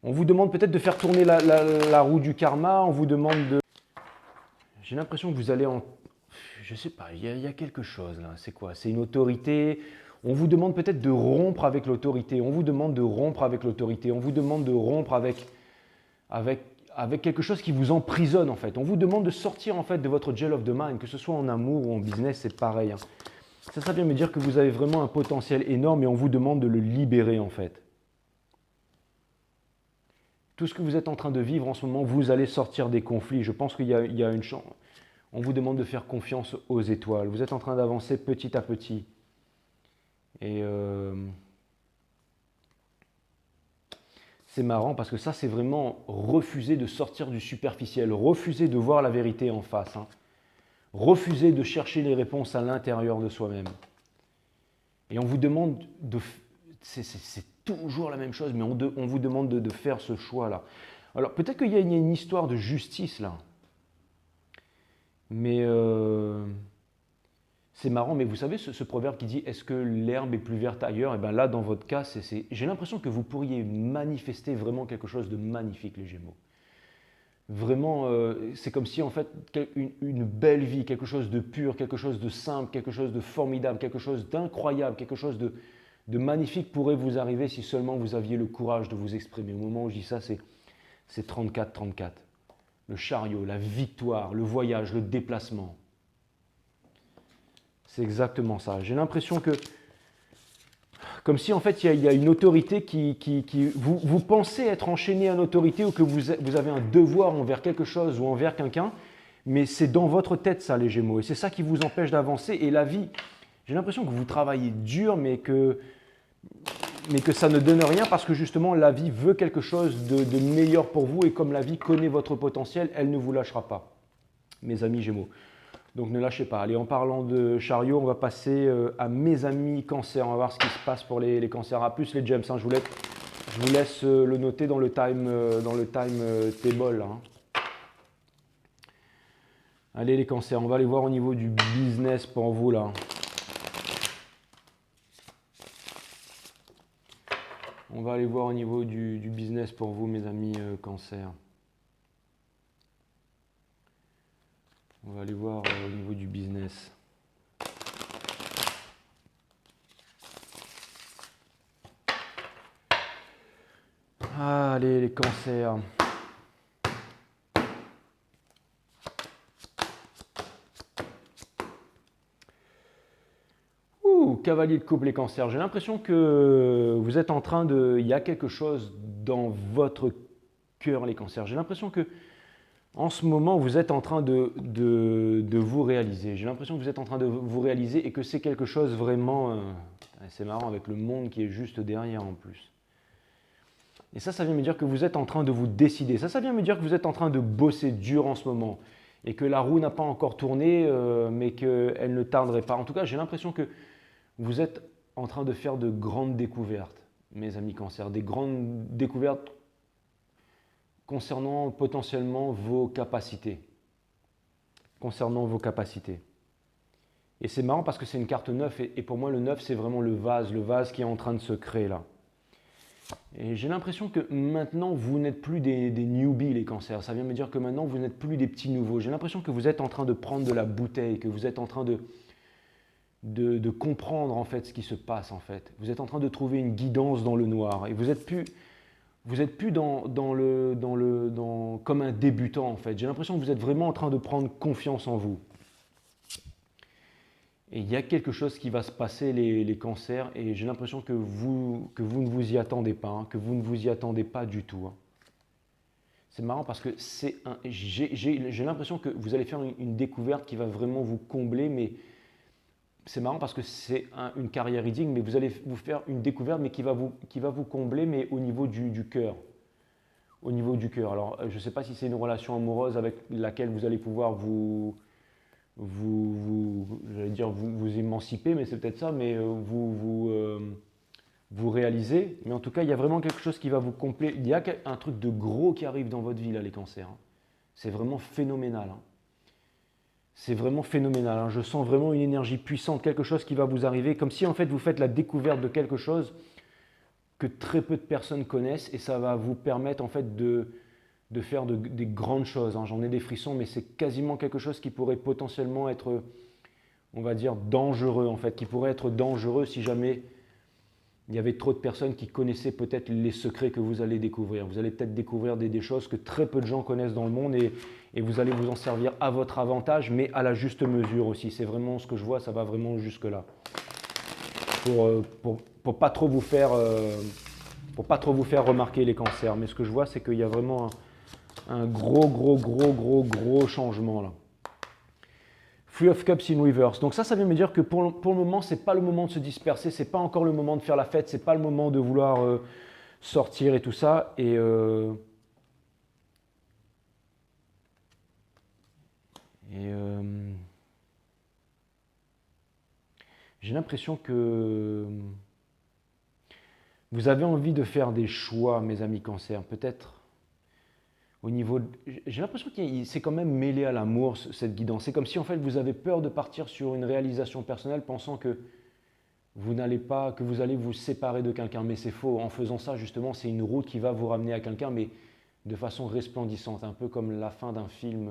vous demande peut-être de faire tourner la roue du karma, on vous demande de... J'ai l'impression que vous allez en... Je sais pas, il y a quelque chose là, c'est quoi? C'est une autorité. On vous demande peut-être de rompre avec l'autorité. On vous demande de rompre avec l'autorité. On vous demande de rompre avec quelque chose qui vous emprisonne en fait. On vous demande de sortir en fait de votre jail of the mind, que ce soit en amour ou en business, c'est pareil. Hein. Ça vient me dire que vous avez vraiment un potentiel énorme et on vous demande de le libérer en fait. Tout ce que vous êtes en train de vivre en ce moment, vous allez sortir des conflits. Je pense qu'il y a une chance. On vous demande de faire confiance aux étoiles. Vous êtes en train d'avancer petit à petit. Et c'est marrant parce que ça, c'est vraiment refuser de sortir du superficiel, refuser de voir la vérité en face, hein. Refuser de chercher les réponses à l'intérieur de soi-même. Et on vous demande de... C'est toujours la même chose, mais on vous demande de faire ce choix-là. Alors peut-être qu'il y a une histoire de justice là. Mais c'est marrant, mais vous savez ce proverbe qui dit « Est-ce que l'herbe est plus verte ailleurs ?» Et bien là, dans votre cas, j'ai l'impression que vous pourriez manifester vraiment quelque chose de magnifique, les Gémeaux. Vraiment, c'est comme si en fait une belle vie, quelque chose de pur, quelque chose de simple, quelque chose de formidable, quelque chose d'incroyable, quelque chose de magnifique pourrait vous arriver si seulement vous aviez le courage de vous exprimer. Au moment où je dis ça, c'est 34-34. Le chariot, la victoire, le voyage, le déplacement. C'est exactement ça. J'ai l'impression que Comme si en fait il y a une autorité vous pensez être enchaîné à une autorité ou que vous avez un devoir envers quelque chose ou envers quelqu'un, mais c'est dans votre tête ça les Gémeaux et c'est ça qui vous empêche d'avancer et la vie. J'ai l'impression que vous travaillez dur mais que ça ne donne rien parce que justement la vie veut quelque chose de meilleur pour vous et comme la vie connaît votre potentiel, elle ne vous lâchera pas, mes amis Gémeaux. Donc ne lâchez pas. Allez, en parlant de chariot, on va passer à mes amis cancer. On va voir ce qui se passe pour les cancers. À plus les gems, hein. Je vous laisse le noter dans le time table. Hein. Allez les cancers, on va aller voir au niveau du business pour vous là. On va aller voir au niveau du business pour vous, mes amis cancer. On va aller voir au niveau du business. Allez, les cancers. Cavalier de coupe, les cancers. J'ai l'impression que vous êtes en train de... Il y a quelque chose dans votre cœur, les cancers. J'ai l'impression que en ce moment, vous êtes en train de vous réaliser. J'ai l'impression que vous êtes en train de vous réaliser et que c'est quelque chose vraiment... c'est marrant avec le monde qui est juste derrière en plus. Et ça vient me dire que vous êtes en train de vous décider. Ça vient me dire que vous êtes en train de bosser dur en ce moment. Et que la roue n'a pas encore tourné, mais qu'elle ne tarderait pas. En tout cas, j'ai l'impression que vous êtes en train de faire de grandes découvertes, mes amis cancer. Des grandes découvertes concernant potentiellement vos capacités. Concernant vos capacités. Et c'est marrant parce que c'est une carte 9 et pour moi le 9 c'est vraiment le vase qui est en train de se créer là. Et j'ai l'impression que maintenant vous n'êtes plus des newbies les cancers. Ça vient me dire que maintenant vous n'êtes plus des petits nouveaux. J'ai l'impression que vous êtes en train de prendre de la bouteille, que vous êtes en train de comprendre en fait ce qui se passe en fait. Vous êtes en train de trouver une guidance dans le noir et vous êtes plus comme un débutant en fait. J'ai l'impression que vous êtes vraiment en train de prendre confiance en vous. Et il y a quelque chose qui va se passer les cancers et j'ai l'impression que vous ne vous y attendez pas, hein, que vous ne vous y attendez pas du tout. Hein. C'est marrant parce que j'ai l'impression que vous allez faire une découverte qui va vraiment vous combler, mais c'est marrant parce que c'est une carrière reading, mais vous allez vous faire une découverte mais qui va vous combler, mais au niveau du cœur. Au niveau du cœur. Alors, je ne sais pas si c'est une relation amoureuse avec laquelle vous allez pouvoir j'allais dire vous émanciper, mais c'est peut-être ça, mais vous réaliser. Mais en tout cas, il y a vraiment quelque chose qui va vous compléter. Il y a un truc de gros qui arrive dans votre vie, là, les cancers. Hein. C'est vraiment phénoménal. Hein. C'est vraiment phénoménal. Hein. Je sens vraiment une énergie puissante, quelque chose qui va vous arriver, comme si en fait vous faites la découverte de quelque chose que très peu de personnes connaissent et ça va vous permettre en fait de faire des grandes choses. Hein. J'en ai des frissons, mais c'est quasiment quelque chose qui pourrait potentiellement être, on va dire, dangereux en fait, qui pourrait être dangereux si jamais il y avait trop de personnes qui connaissaient peut-être les secrets que vous allez découvrir. Vous allez peut-être découvrir des choses que très peu de gens connaissent dans le monde et vous allez vous en servir à votre avantage, mais à la juste mesure aussi. C'est vraiment ce que je vois, ça va vraiment jusque-là. Pour pas trop vous faire remarquer les cancers. Mais ce que je vois, c'est qu'il y a vraiment un gros changement là. Three of Cups in reverse. Donc ça vient me dire que pour le moment, c'est pas le moment de se disperser, c'est pas encore le moment de faire la fête, c'est pas le moment de vouloir sortir et tout ça. Et j'ai l'impression que vous avez envie de faire des choix, mes amis cancer, peut-être. J'ai l'impression que c'est quand même mêlé à l'amour, cette guidance. C'est comme si en fait vous avez peur de partir sur une réalisation personnelle pensant que que vous allez vous séparer de quelqu'un. Mais c'est faux. En faisant ça, justement, c'est une route qui va vous ramener à quelqu'un, mais de façon resplendissante, un peu comme la fin d'un film.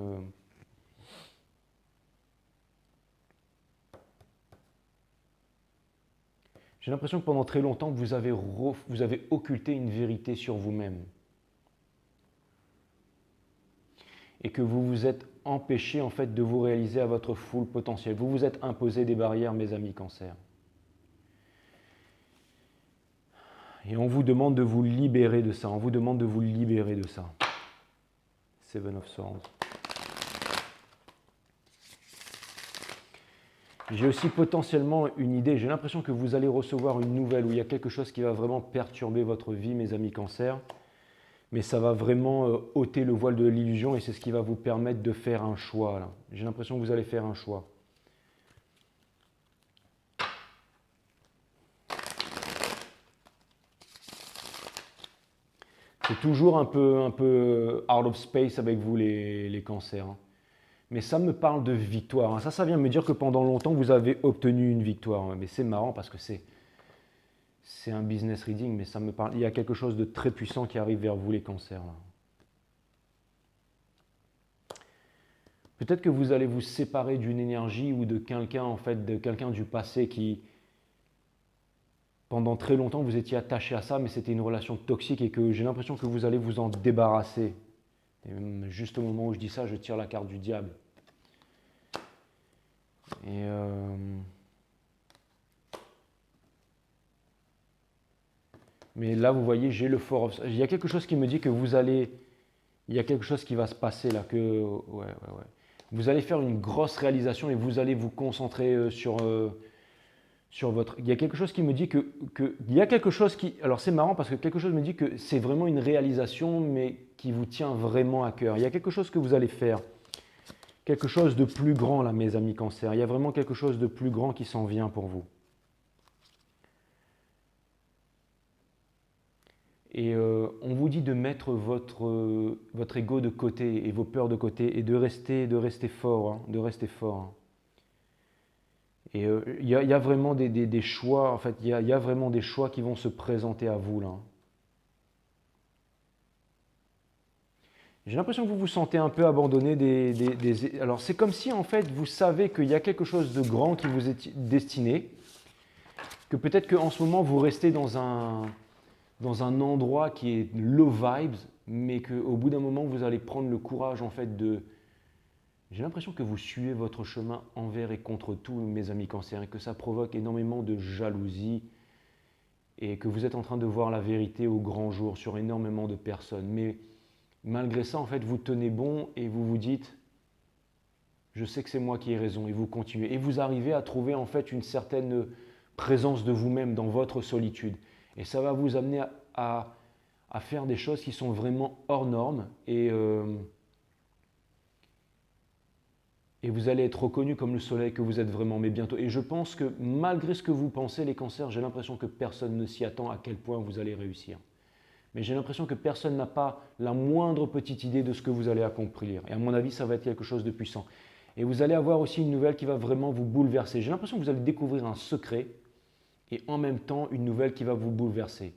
J'ai l'impression que pendant très longtemps, vous avez occulté une vérité sur vous-même. Et que vous vous êtes empêché en fait de vous réaliser à votre full potentiel. Vous vous êtes imposé des barrières, mes amis cancer. Et on vous demande de vous libérer de ça. On vous demande de vous libérer de ça. Seven of Swords. J'ai aussi potentiellement une idée. J'ai l'impression que vous allez recevoir une nouvelle où il y a quelque chose qui va vraiment perturber votre vie, mes amis Cancer. Mais ça va vraiment ôter le voile de l'illusion et c'est ce qui va vous permettre de faire un choix, là. J'ai l'impression que vous allez faire un choix. C'est toujours un peu out of space avec vous les cancers, hein. Mais ça me parle de victoire, hein. Ça vient me dire que pendant longtemps, vous avez obtenu une victoire, hein. Mais c'est marrant parce que c'est un business reading, mais ça me parle. Il y a quelque chose de très puissant qui arrive vers vous, les cancers, là. Peut-être que vous allez vous séparer d'une énergie ou de quelqu'un, en fait, de quelqu'un du passé qui, pendant très longtemps, vous étiez attaché à ça, mais c'était une relation toxique et que j'ai l'impression que vous allez vous en débarrasser. Et même juste au moment où je dis ça, je tire la carte du diable. Et mais là, vous voyez, j'ai le Four of... Il y a quelque chose qui me dit que vous allez... Il y a quelque chose qui va se passer là, que... Ouais. Vous allez faire une grosse réalisation et vous allez vous concentrer sur votre... Il y a quelque chose qui me dit il y a quelque chose qui... Alors c'est marrant parce que quelque chose me dit que c'est vraiment une réalisation, mais qui vous tient vraiment à cœur. Il y a quelque chose que vous allez faire. Quelque chose de plus grand là, mes amis Cancer. Il y a vraiment quelque chose de plus grand qui s'en vient pour vous. Et on vous dit de mettre votre ego de côté et vos peurs de côté et de rester fort, hein, de rester fort, hein. Et il y a vraiment des choix, en fait, il y a vraiment des choix qui vont se présenter à vous là. J'ai l'impression que vous vous sentez un peu abandonné Alors c'est comme si en fait vous savez qu'il y a quelque chose de grand qui vous est destiné, que peut-être qu'en ce moment vous restez dans un endroit qui est low vibes, mais qu'au bout d'un moment, vous allez prendre le courage en fait de... J'ai l'impression que vous suivez votre chemin envers et contre tous mes amis cancers et que ça provoque énormément de jalousie et que vous êtes en train de voir la vérité au grand jour sur énormément de personnes. Mais malgré ça, en fait, vous tenez bon et vous vous dites « je sais que c'est moi qui ai raison » et vous continuez. Et vous arrivez à trouver en fait une certaine présence de vous-même dans votre solitude. Et ça va vous amener à faire des choses qui sont vraiment hors normes et vous allez être reconnu comme le soleil que vous êtes vraiment, mais bientôt. Et je pense que malgré ce que vous pensez, les cancers, j'ai l'impression que personne ne s'y attend à quel point vous allez réussir. Mais j'ai l'impression que personne n'a pas la moindre petite idée de ce que vous allez accomplir. Et à mon avis, ça va être quelque chose de puissant. Et vous allez avoir aussi une nouvelle qui va vraiment vous bouleverser. J'ai l'impression que vous allez découvrir un secret et en même temps une nouvelle qui va vous bouleverser.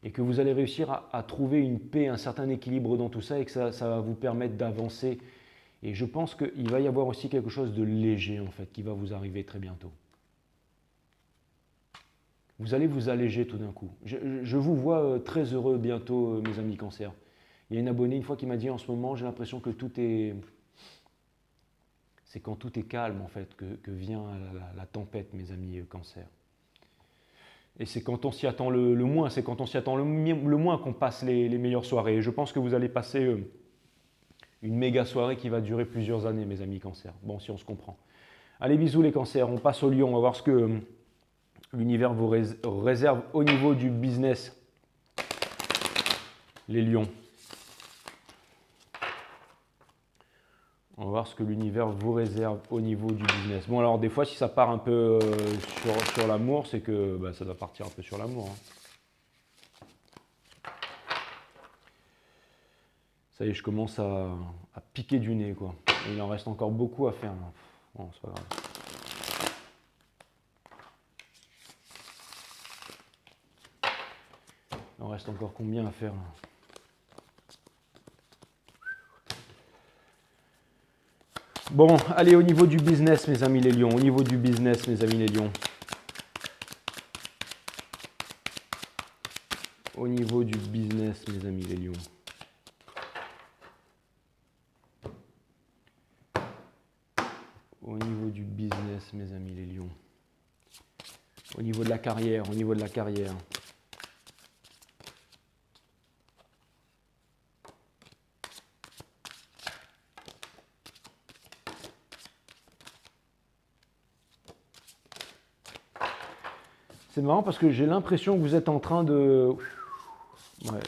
Et que vous allez réussir à trouver une paix, un certain équilibre dans tout ça et que ça va vous permettre d'avancer. Et je pense qu'il va y avoir aussi quelque chose de léger en fait qui va vous arriver très bientôt. Vous allez vous alléger tout d'un coup. Je vous vois très heureux bientôt, mes amis Cancer. Il y a une abonnée une fois qui m'a dit en ce moment, j'ai l'impression que tout est... C'est quand tout est calme en fait que vient la tempête, mes amis Cancer. Et c'est quand on s'y attend le moins, c'est quand on s'y attend le moins qu'on passe les meilleures soirées. Et je pense que vous allez passer une méga soirée qui va durer plusieurs années, mes amis Cancer. Bon, si on se comprend. Allez, bisous les Cancers, on passe au Lion, on va voir ce que l'univers vous réserve au niveau du business. Les Lions. On va voir ce que l'univers vous réserve au niveau du business. Bon, alors des fois, si ça part un peu sur l'amour, c'est que ça doit partir un peu sur l'amour, hein. Ça y est, je commence à piquer du nez, quoi. Et il en reste encore beaucoup à faire. Bon, c'est pas grave. Il en reste encore combien à faire là? Bon, allez, au niveau du business, mes amis les lions. Au niveau du business, mes amis les lions. Au niveau du business, mes amis les lions. Au niveau du business, mes amis les lions. Au niveau de la carrière, au niveau de la carrière. C'est marrant parce que j'ai l'impression que vous êtes en train de... Ouais,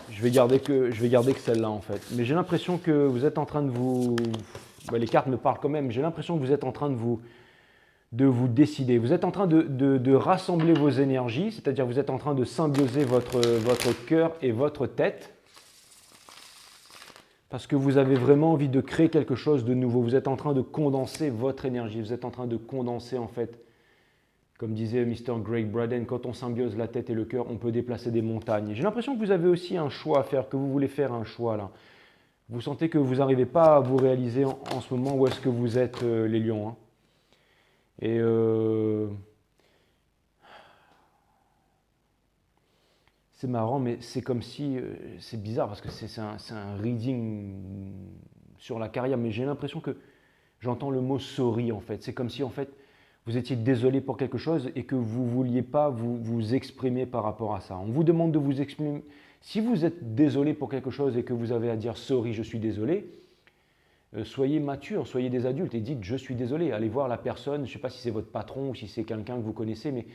je vais garder que celle-là en fait. Mais j'ai l'impression que vous êtes en train de vous... les cartes me parlent quand même. J'ai l'impression que vous êtes en train de vous décider. Vous êtes en train de rassembler vos énergies, c'est-à-dire vous êtes en train de symbioser votre cœur et votre tête parce que vous avez vraiment envie de créer quelque chose de nouveau. Vous êtes en train de condenser votre énergie. Vous êtes en train de condenser en fait, comme disait Mr. Greg Braden, quand on symbiose la tête et le cœur, on peut déplacer des montagnes. J'ai l'impression que vous avez aussi un choix à faire, que vous voulez faire un choix là. Vous sentez que vous n'arrivez pas à vous réaliser en ce moment où est-ce que vous êtes les lions. Hein. Et c'est marrant, mais c'est comme si, c'est bizarre parce que c'est un reading sur la carrière, mais j'ai l'impression que j'entends le mot sorry en fait. C'est comme si en fait vous étiez désolé pour quelque chose et que vous ne vouliez pas vous exprimer par rapport à ça. On vous demande de vous exprimer. Si vous êtes désolé pour quelque chose et que vous avez à dire sorry, je suis désolé, soyez mature, soyez des adultes et dites je suis désolé. Allez voir la personne, je ne sais pas si c'est votre patron ou si c'est quelqu'un que vous connaissez, mais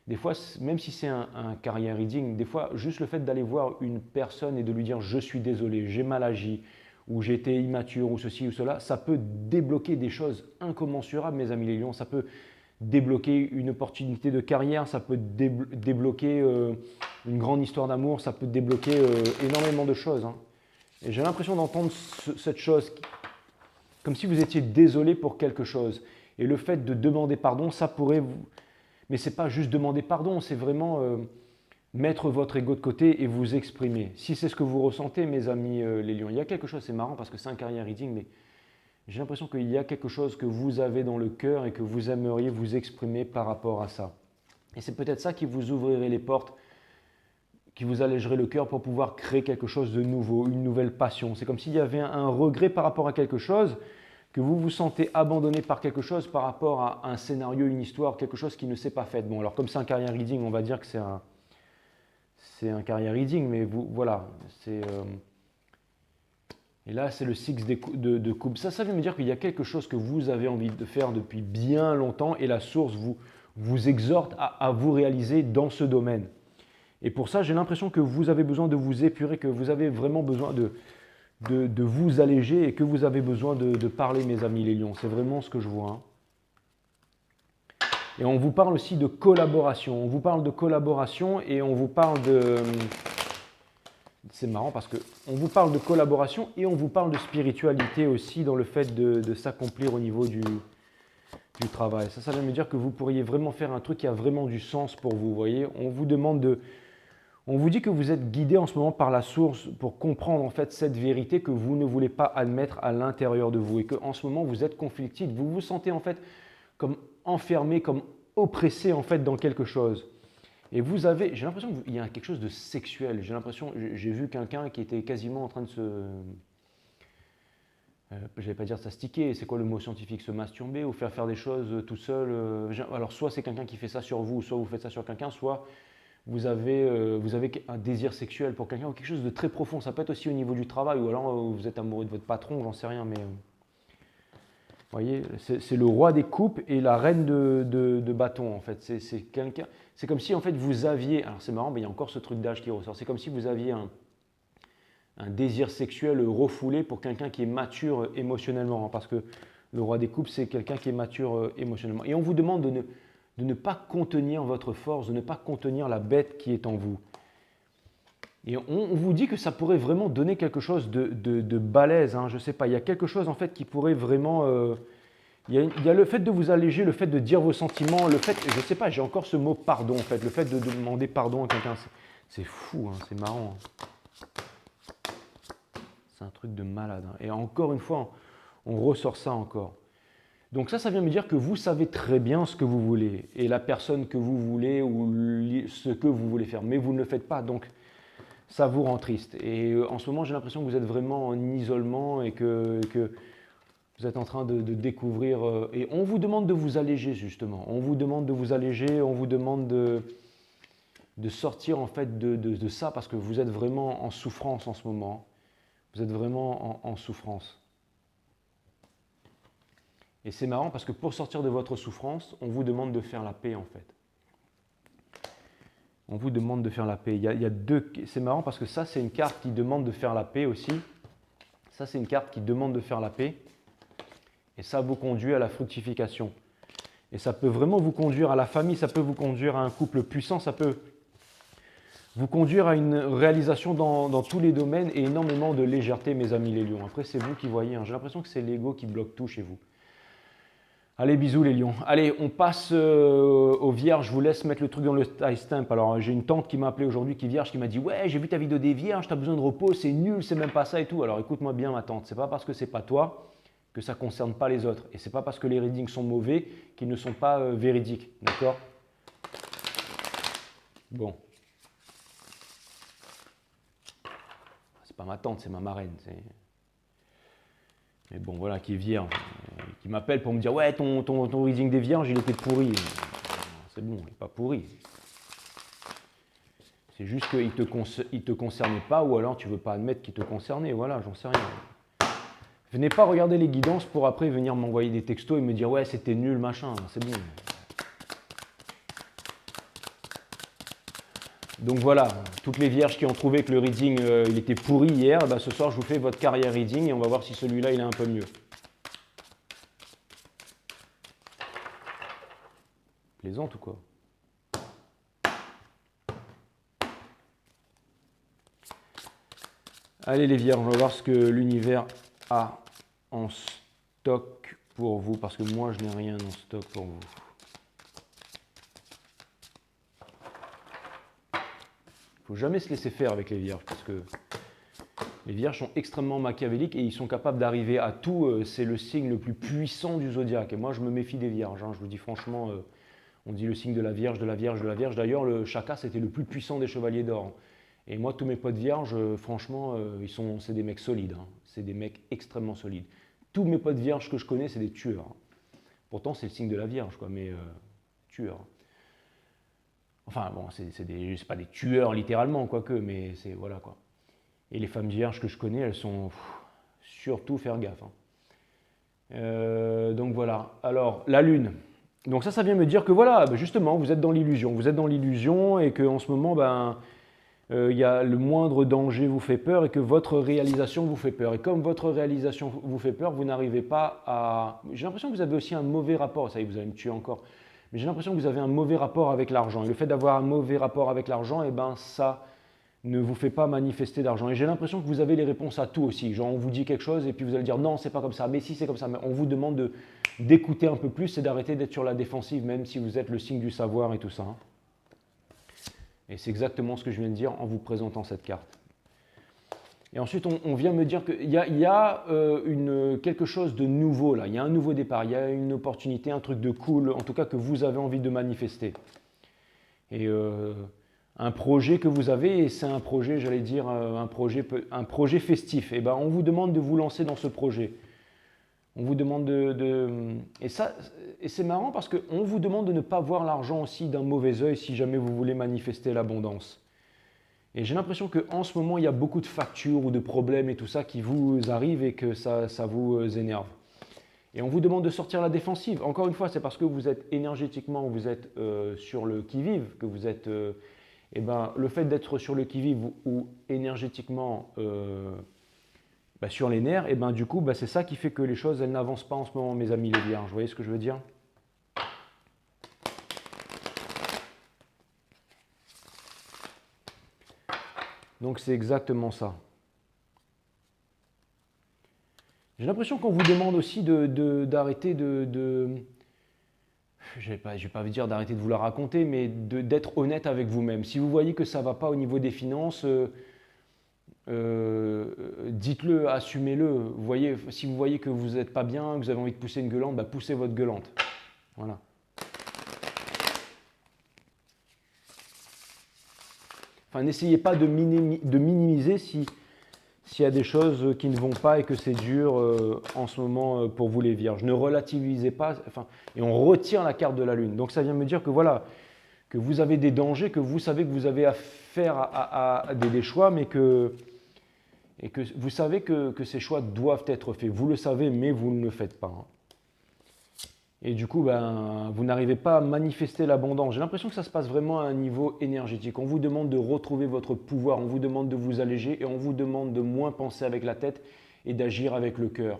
des fois, même si c'est un career reading, des fois, juste le fait d'aller voir une personne et de lui dire je suis désolé, j'ai mal agi, ou j'ai été immature, ou ceci ou cela, ça peut débloquer des choses incommensurables, mes amis les lions. Ça peut débloquer une opportunité de carrière, ça peut débloquer une grande histoire d'amour, ça peut débloquer énormément de choses. Hein. Et j'ai l'impression d'entendre cette chose comme si vous étiez désolé pour quelque chose. Et le fait de demander pardon, ça pourrait vous... Mais ce n'est pas juste demander pardon, c'est vraiment mettre votre ego de côté et vous exprimer. Si c'est ce que vous ressentez, mes amis les lions, il y a quelque chose, c'est marrant parce que c'est un career reading, mais j'ai l'impression qu'il y a quelque chose que vous avez dans le cœur et que vous aimeriez vous exprimer par rapport à ça. Et c'est peut-être ça qui vous ouvrirait les portes, qui vous allégerait le cœur pour pouvoir créer quelque chose de nouveau, une nouvelle passion. C'est comme s'il y avait un regret par rapport à quelque chose, que vous vous sentez abandonné par quelque chose par rapport à un scénario, une histoire, quelque chose qui ne s'est pas fait. Bon, alors comme c'est un career reading, on va dire que c'est un career reading, mais vous, voilà. Et là, c'est le six de coupe. Ça veut me dire qu'il y a quelque chose que vous avez envie de faire depuis bien longtemps et la source vous exhorte à vous réaliser dans ce domaine. Et pour ça, j'ai l'impression que vous avez besoin de vous épurer, que vous avez vraiment besoin de vous alléger et que vous avez besoin de parler, mes amis les lions. C'est vraiment ce que je vois. Hein. Et on vous parle aussi de collaboration. On vous parle de collaboration et on vous parle de... C'est marrant parce qu'on vous parle de collaboration et on vous parle de spiritualité aussi dans le fait de s'accomplir au niveau du travail. Ça veut me dire que vous pourriez vraiment faire un truc qui a vraiment du sens pour vous. Vous voyez, on vous dit que vous êtes guidé en ce moment par la source pour comprendre en fait cette vérité que vous ne voulez pas admettre à l'intérieur de vous et qu'en ce moment vous êtes conflictif. Vous vous sentez en fait comme enfermé, comme oppressé en fait dans quelque chose. Et vous avez, j'ai l'impression qu'il y a quelque chose de sexuel. J'ai vu quelqu'un qui était quasiment en train de se, je vais pas dire s'astiquer, c'est quoi le mot scientifique, se masturber ou faire des choses tout seul. Alors soit c'est quelqu'un qui fait ça sur vous, soit vous faites ça sur quelqu'un, soit vous avez un désir sexuel pour quelqu'un ou quelque chose de très profond. Ça peut être aussi au niveau du travail ou alors vous êtes amoureux de votre patron, j'en sais rien, mais vous voyez, c'est le roi des coupes et la reine de bâton en fait. C'est quelqu'un. C'est comme si en fait vous aviez. Alors c'est marrant, mais il y a encore ce truc d'âge qui ressort. C'est comme si vous aviez un désir sexuel refoulé pour quelqu'un qui est mature émotionnellement, hein, parce que le roi des coupes c'est quelqu'un qui est mature émotionnellement. Et on vous demande de ne pas contenir votre force, de ne pas contenir la bête qui est en vous. Et on vous dit que ça pourrait vraiment donner quelque chose de balèze, hein, je ne sais pas, il y a quelque chose en fait qui pourrait vraiment... il y a le fait de vous alléger, le fait de dire vos sentiments, le fait, je ne sais pas, j'ai encore ce mot pardon en fait, le fait de demander pardon à quelqu'un, c'est fou, hein, c'est marrant. C'est un truc de malade. Hein. Et encore une fois, on ressort ça encore. Donc ça vient me dire que vous savez très bien ce que vous voulez et la personne que vous voulez ou ce que vous voulez faire, mais vous ne le faites pas. Donc ça vous rend triste. Et en ce moment, j'ai l'impression que vous êtes vraiment en isolement et que vous êtes en train de découvrir. Et on vous demande de vous alléger, justement. On vous demande de vous alléger, on vous demande de sortir en fait de ça parce que vous êtes vraiment en souffrance en ce moment. Vous êtes vraiment en souffrance. Et c'est marrant parce que pour sortir de votre souffrance, on vous demande de faire la paix en fait. On vous demande de faire la paix. Il y a deux. C'est marrant parce que ça, c'est une carte qui demande de faire la paix aussi. Ça, c'est une carte qui demande de faire la paix. Et ça vous conduit à la fructification. Et ça peut vraiment vous conduire à la famille, ça peut vous conduire à un couple puissant, ça peut vous conduire à une réalisation dans tous les domaines et énormément de légèreté, mes amis les lions. Après, c'est vous qui voyez. Hein. J'ai l'impression que c'est l'ego qui bloque tout chez vous. Allez, bisous les lions. Allez, on passe aux vierges. Je vous laisse mettre le truc dans le timestamp. Alors, j'ai une tante qui m'a appelé aujourd'hui, qui est vierge, qui m'a dit « Ouais, j'ai vu ta vidéo des vierges, tu as besoin de repos, c'est nul, c'est même pas ça et tout. » Alors, écoute-moi bien, ma tante. C'est pas parce que c'est pas toi que ça ne concerne pas les autres. Et c'est pas parce que les readings sont mauvais qu'ils ne sont pas véridiques. D'accord? Bon. C'est pas ma tante, c'est ma marraine. Mais bon, voilà, qui est vierge, qui m'appelle pour me dire « Ouais, ton reading des vierges, il était pourri. » C'est bon, il n'est pas pourri. C'est juste qu'il ne te concernait pas ou alors tu ne veux pas admettre qu'il te concernait. Voilà, j'en sais rien. Venez pas regarder les guidances pour après venir m'envoyer des textos et me dire « Ouais, c'était nul, machin. » C'est bon. Donc voilà, toutes les vierges qui ont trouvé que le reading il était pourri hier, bah, ce soir je vous fais votre carrière reading et on va voir si celui-là il est un peu mieux. Plaisante ou quoi? Allez les vierges, on va voir ce que l'univers a en stock pour vous, parce que moi je n'ai rien en stock pour vous. Il ne faut jamais se laisser faire avec les vierges parce que les vierges sont extrêmement machiavéliques et ils sont capables d'arriver à tout. C'est le signe le plus puissant du zodiaque. Et moi, je me méfie des vierges. Hein. Je vous dis franchement, on dit le signe de la vierge, de la vierge, de la vierge. D'ailleurs, le Chaka, c'était le plus puissant des chevaliers d'or. Et moi, tous mes potes vierges, franchement, c'est des mecs solides. Hein. C'est des mecs extrêmement solides. Tous mes potes vierges que je connais, c'est des tueurs. Hein. Pourtant, c'est le signe de la vierge, quoi, mais tueurs. Enfin, bon, c'est pas des tueurs littéralement, quoique, mais c'est voilà quoi. Et les femmes vierges que je connais, elles sont surtout faire gaffe. Hein. Donc voilà. Alors, la lune. Donc ça vient me dire que voilà, justement, vous êtes dans l'illusion. Vous êtes dans l'illusion et qu'en ce moment, y a le moindre danger vous fait peur et que votre réalisation vous fait peur. Et comme votre réalisation vous fait peur, vous n'arrivez pas à... J'ai l'impression que vous avez aussi un mauvais rapport. Ça y est, vous allez me tuer encore. Mais j'ai l'impression que vous avez un mauvais rapport avec l'argent. Et le fait d'avoir un mauvais rapport avec l'argent, eh ben, ça ne vous fait pas manifester d'argent. Et j'ai l'impression que vous avez les réponses à tout aussi. Genre, on vous dit quelque chose et puis vous allez dire non, c'est pas comme ça. Mais si, c'est comme ça. Mais on vous demande d'écouter un peu plus et d'arrêter d'être sur la défensive, même si vous êtes le signe du savoir et tout ça. Hein. Et c'est exactement ce que je viens de dire en vous présentant cette carte. Et ensuite, on vient me dire qu'il y a quelque chose de nouveau là, il y a un nouveau départ, il y a une opportunité, un truc de cool, en tout cas que vous avez envie de manifester. Et un projet que vous avez, et c'est un projet, j'allais dire, un projet festif. Et ben, on vous demande de vous lancer dans ce projet. On vous demande Et c'est marrant parce qu'on vous demande de ne pas voir l'argent aussi d'un mauvais œil si jamais vous voulez manifester l'abondance. Et j'ai l'impression qu'en ce moment, il y a beaucoup de factures ou de problèmes et tout ça qui vous arrivent et que ça vous énerve. Et on vous demande de sortir la défensive. Encore une fois, c'est parce que vous êtes énergétiquement, vous êtes sur le qui-vive, que vous êtes... le fait d'être sur le qui-vive ou énergétiquement sur les nerfs, du coup, c'est ça qui fait que les choses, elles n'avancent pas en ce moment, mes amis les vierges. Vous voyez ce que je veux dire ? Donc c'est exactement ça. J'ai l'impression qu'on vous demande aussi d'arrêter je ne vais pas vous dire d'arrêter de vous la raconter, mais d'être honnête avec vous-même. Si vous voyez que ça ne va pas au niveau des finances, dites-le, assumez-le. Si vous voyez que vous n'êtes pas bien, que vous avez envie de pousser une gueulante, poussez votre gueulante. Voilà. Enfin, n'essayez pas de minimiser s'il y a des choses qui ne vont pas et que c'est dur en ce moment pour vous les vierges. Ne relativisez pas, et on retire la carte de la lune. Donc ça vient me dire que voilà, que vous avez des dangers, que vous savez que vous avez affaire à des choix, mais que vous savez que ces choix doivent être faits. Vous le savez, mais vous ne le faites pas. Hein. Et du coup, ben, vous n'arrivez pas à manifester l'abondance. J'ai l'impression que ça se passe vraiment à un niveau énergétique. On vous demande de retrouver votre pouvoir, on vous demande de vous alléger et on vous demande de moins penser avec la tête et d'agir avec le cœur.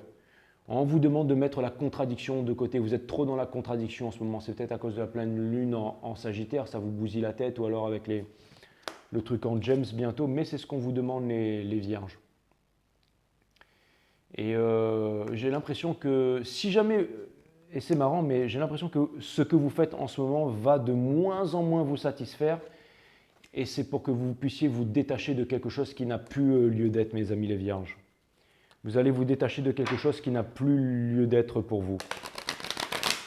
On vous demande de mettre la contradiction de côté. Vous êtes trop dans la contradiction en ce moment. C'est peut-être à cause de la pleine lune en Sagittaire, ça vous bousille la tête, ou alors avec le truc en James bientôt, mais c'est ce qu'on vous demande les vierges. Et j'ai l'impression que si jamais, et c'est marrant, mais j'ai l'impression que ce que vous faites en ce moment va de moins en moins vous satisfaire, et c'est pour que vous puissiez vous détacher de quelque chose qui n'a plus lieu d'être, mes amis les vierges. Vous allez vous détacher de quelque chose qui n'a plus lieu d'être pour vous.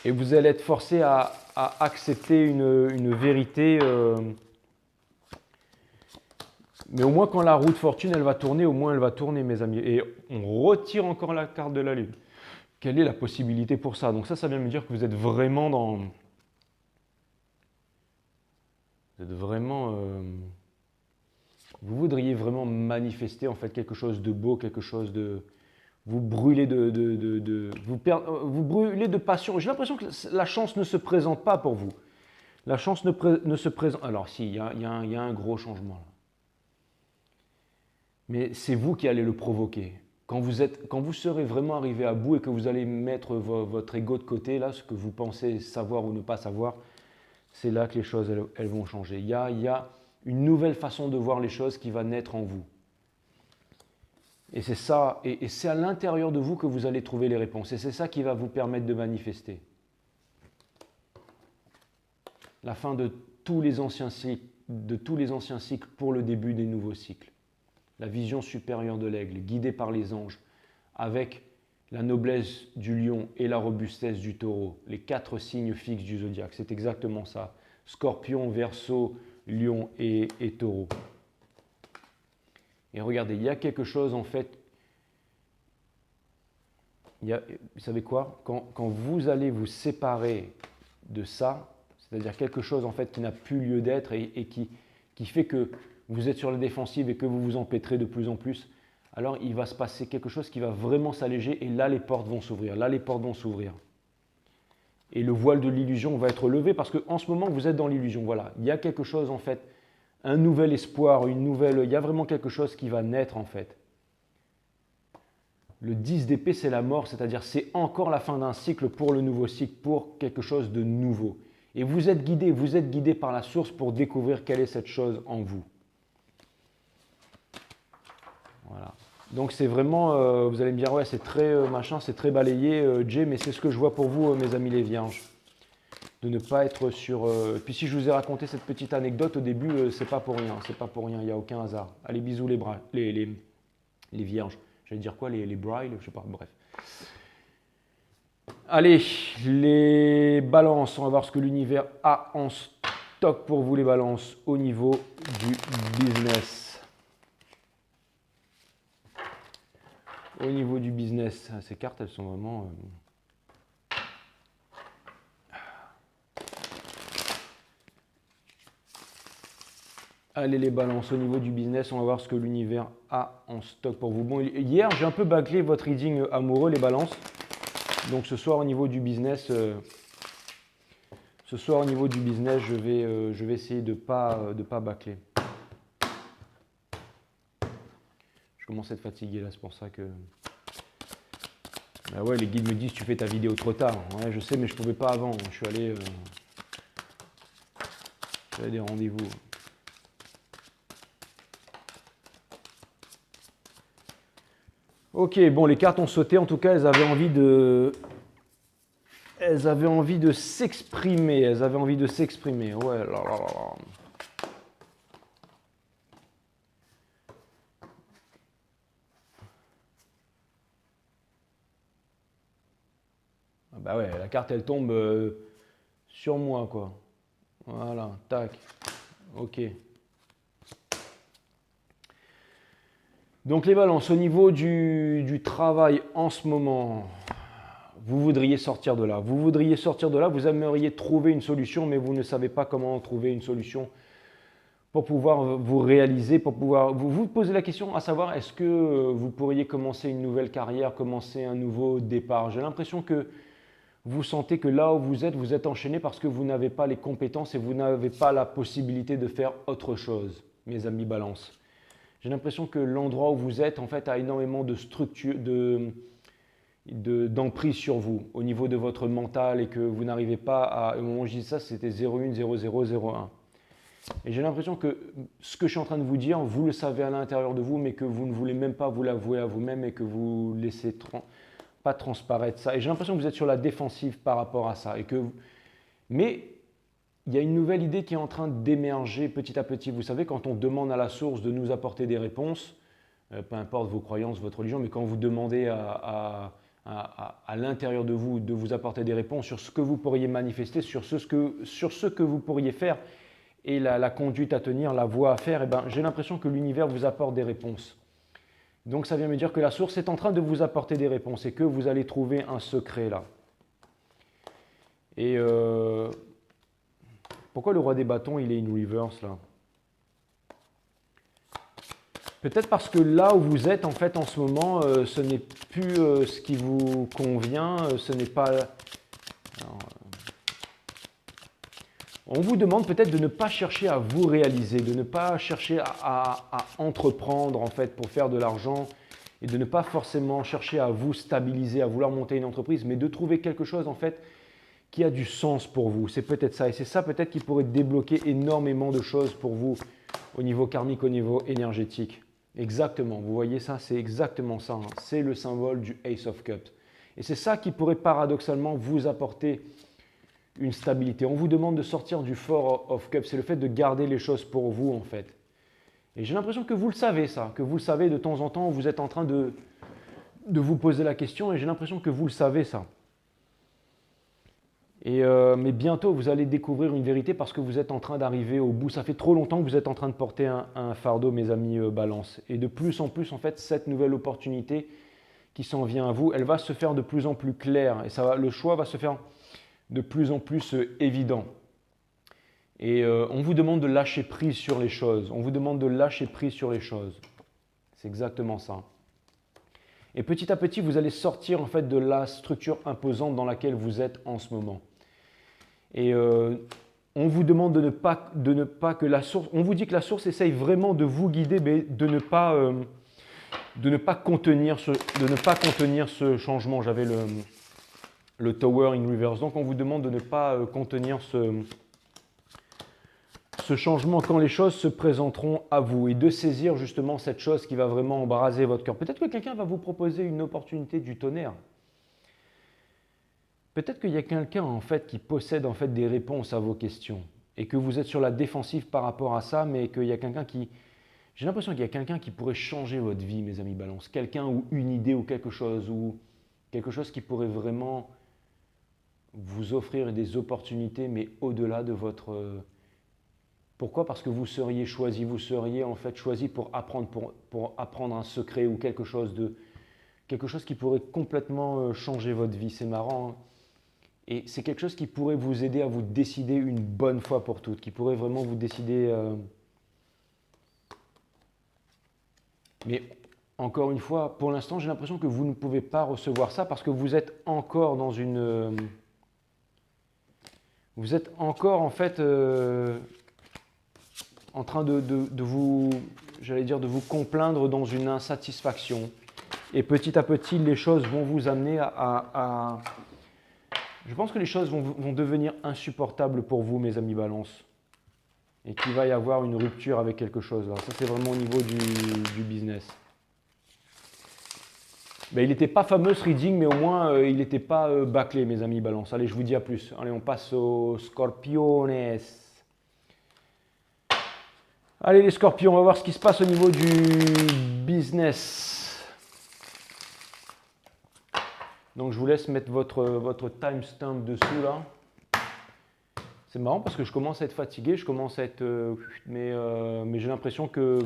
Et vous allez être forcé à accepter une vérité. Mais au moins, quand la roue de fortune, elle va tourner, au moins elle va tourner, mes amis. Et on retire encore la carte de la lune. Quelle est la possibilité pour ça? Donc ça vient me dire que vous êtes vraiment dans... Vous êtes vraiment... vous voudriez vraiment manifester en fait quelque chose de beau, quelque chose de... Vous brûlez vous brûlez de passion. J'ai l'impression que la chance ne se présente pas pour vous. La chance ne se présente... Alors si, il y a un gros changement là. Mais c'est vous qui allez le provoquer. Quand vous serez vraiment arrivé à bout et que vous allez mettre votre ego de côté, là, ce que vous pensez savoir ou ne pas savoir, c'est là que les choses elles vont changer. Il y a une nouvelle façon de voir les choses qui va naître en vous. Et c'est ça, et c'est à l'intérieur de vous que vous allez trouver les réponses. Et c'est ça qui va vous permettre de manifester. La fin de tous les anciens cycles pour le début des nouveaux cycles. La vision supérieure de l'aigle, guidée par les anges, avec la noblesse du lion et la robustesse du taureau, les 4 signes fixes du zodiaque. C'est exactement ça. Scorpion, Verseau, Lion et Taureau. Et regardez, il y a quelque chose en fait. Vous savez quoi? Quand vous allez vous séparer de ça, c'est-à-dire quelque chose en fait qui n'a plus lieu d'être et qui fait que vous êtes sur la défensive et que vous vous empêtrez de plus en plus, alors il va se passer quelque chose qui va vraiment s'alléger et là les portes vont s'ouvrir. Là les portes vont s'ouvrir. Et le voile de l'illusion va être levé parce qu'en ce moment vous êtes dans l'illusion. Voilà, il y a quelque chose en fait, un nouvel espoir, il y a vraiment quelque chose qui va naître en fait. Le 10 d'épée c'est la mort, c'est-à-dire c'est encore la fin d'un cycle pour le nouveau cycle, pour quelque chose de nouveau. Et vous êtes guidé par la source pour découvrir quelle est cette chose en vous. Voilà. Donc c'est vraiment, vous allez me dire, ouais, c'est très machin, c'est très balayé, Jay, mais c'est ce que je vois pour vous, mes amis les vierges. De ne pas être sur... Puis si je vous ai raconté cette petite anecdote au début, c'est pas pour rien, il n'y a aucun hasard. Allez, bisous les vierges. J'allais dire quoi, les briles, je sais pas, bref. Allez, les balances, on va voir ce que l'univers a en stock pour vous les balances au niveau du business. Au niveau du business, ces cartes, elles sont vraiment... Allez les balances, au niveau du business, on va voir ce que l'univers a en stock pour vous. Bon, hier, j'ai un peu bâclé votre reading amoureux, les balances. Donc ce soir, au niveau du business, je vais essayer de pas bâcler. Je commence à être fatigué là, c'est pour ça que... Bah ouais, les guides me disent tu fais ta vidéo trop tard. Ouais, je sais, mais je pouvais pas avant. Je suis allé à des rendez-vous. Ok, bon, les cartes ont sauté. En tout cas, elles avaient envie de s'exprimer. Ouais, là, là, là. Bah ouais, la carte elle tombe sur moi quoi. Voilà, tac. Ok. Donc les balances, au niveau du travail en ce moment, vous voudriez sortir de là. Vous aimeriez trouver une solution, mais vous ne savez pas comment trouver une solution pour pouvoir vous réaliser, pour pouvoir vous poser la question à savoir est-ce que vous pourriez commencer une nouvelle carrière, commencer un nouveau départ. J'ai l'impression que vous sentez que là où vous êtes enchaîné parce que vous n'avez pas les compétences et vous n'avez pas la possibilité de faire autre chose, mes amis Balance. J'ai l'impression que l'endroit où vous êtes, en fait, a énormément de structure, d'emprise sur vous, au niveau de votre mental et que vous n'arrivez pas à… Au moment où je dis ça, c'était 01, 00, 01. Et j'ai l'impression que ce que je suis en train de vous dire, vous le savez à l'intérieur de vous, mais que vous ne voulez même pas vous l'avouer à vous-même et que vous laissez pas transparaître ça. Et j'ai l'impression que vous êtes sur la défensive par rapport à ça. Mais il y a une nouvelle idée qui est en train d'émerger petit à petit. Vous savez, quand on demande à la source de nous apporter des réponses, peu importe vos croyances, votre religion, mais quand vous demandez à l'intérieur de vous apporter des réponses sur ce que vous pourriez manifester, sur ce que vous pourriez faire et la conduite à tenir, la voie à faire, eh ben, j'ai l'impression que l'univers vous apporte des réponses. Donc ça vient me dire que la source est en train de vous apporter des réponses et que vous allez trouver un secret là. Et pourquoi le roi des bâtons, il est in reverse là? Peut-être parce que là où vous êtes en fait en ce moment, ce n'est plus ce qui vous convient, ce n'est pas… Alors, on vous demande peut-être de ne pas chercher à vous réaliser, de ne pas chercher à entreprendre en fait pour faire de l'argent et de ne pas forcément chercher à vous stabiliser, à vouloir monter une entreprise, mais de trouver quelque chose en fait qui a du sens pour vous. C'est peut-être ça et c'est ça peut-être qui pourrait débloquer énormément de choses pour vous au niveau karmique, au niveau énergétique. Exactement, vous voyez ça, c'est exactement ça. Hein. C'est le symbole du Ace of Cups. Et c'est ça qui pourrait paradoxalement vous apporter une stabilité. On vous demande de sortir du Four of Cups, c'est le fait de garder les choses pour vous en fait. Et j'ai l'impression que vous le savez ça, que vous le savez de temps en temps, vous êtes en train de vous poser la question et j'ai l'impression que vous le savez ça. Mais bientôt, vous allez découvrir une vérité parce que vous êtes en train d'arriver au bout. Ça fait trop longtemps que vous êtes en train de porter un fardeau, mes amis Balance. Et de plus en plus, en fait, cette nouvelle opportunité qui s'en vient à vous, elle va se faire de plus en plus claire. Et le choix va se faire de plus en plus évident. Et on vous demande de lâcher prise sur les choses. On vous demande de lâcher prise sur les choses. C'est exactement ça. Et petit à petit, vous allez sortir en fait de la structure imposante dans laquelle vous êtes en ce moment. Et on vous demande de ne pas que la source, on vous dit que la source essaye vraiment de vous guider, mais de ne pas contenir ce changement. J'avais le Tower in Reverse. Donc on vous demande de ne pas contenir ce changement quand les choses se présenteront à vous et de saisir justement cette chose qui va vraiment embraser votre cœur. Peut-être que quelqu'un va vous proposer une opportunité du tonnerre. Peut-être qu'il y a quelqu'un en fait qui possède en fait des réponses à vos questions et que vous êtes sur la défensive par rapport à ça, mais qu'il y a quelqu'un qui… J'ai l'impression qu'il y a quelqu'un qui pourrait changer votre vie, mes amis Balance. Quelqu'un ou une idée ou quelque chose qui pourrait vraiment vous offrir des opportunités, mais au-delà de votre… Pourquoi? Parce que vous seriez en fait choisi pour apprendre un secret ou quelque chose qui pourrait complètement changer votre vie. C'est marrant, hein. Et c'est quelque chose qui pourrait vous aider à vous décider une bonne fois pour toutes, qui pourrait vraiment vous décider… Mais encore une fois, pour l'instant, j'ai l'impression que vous ne pouvez pas recevoir ça parce que vous êtes encore dans une… Vous êtes encore en fait en train de vous, j'allais dire, de vous complaindre dans une insatisfaction. Et petit à petit, les choses vont vous amener à… Je pense que les choses vont devenir insupportables pour vous, mes amis Balance. Et qu'il va y avoir une rupture avec quelque chose. Là. Ça, c'est vraiment au niveau du business. Ben, il n'était pas fameux ce reading, mais au moins, il n'était pas bâclé, mes amis Balance. Allez, je vous dis à plus. Allez, on passe aux Scorpiones. Allez, les Scorpions, on va voir ce qui se passe au niveau du business. Donc, je vous laisse mettre votre timestamp dessous, là. C'est marrant parce que je commence à être fatigué, mais j'ai l'impression que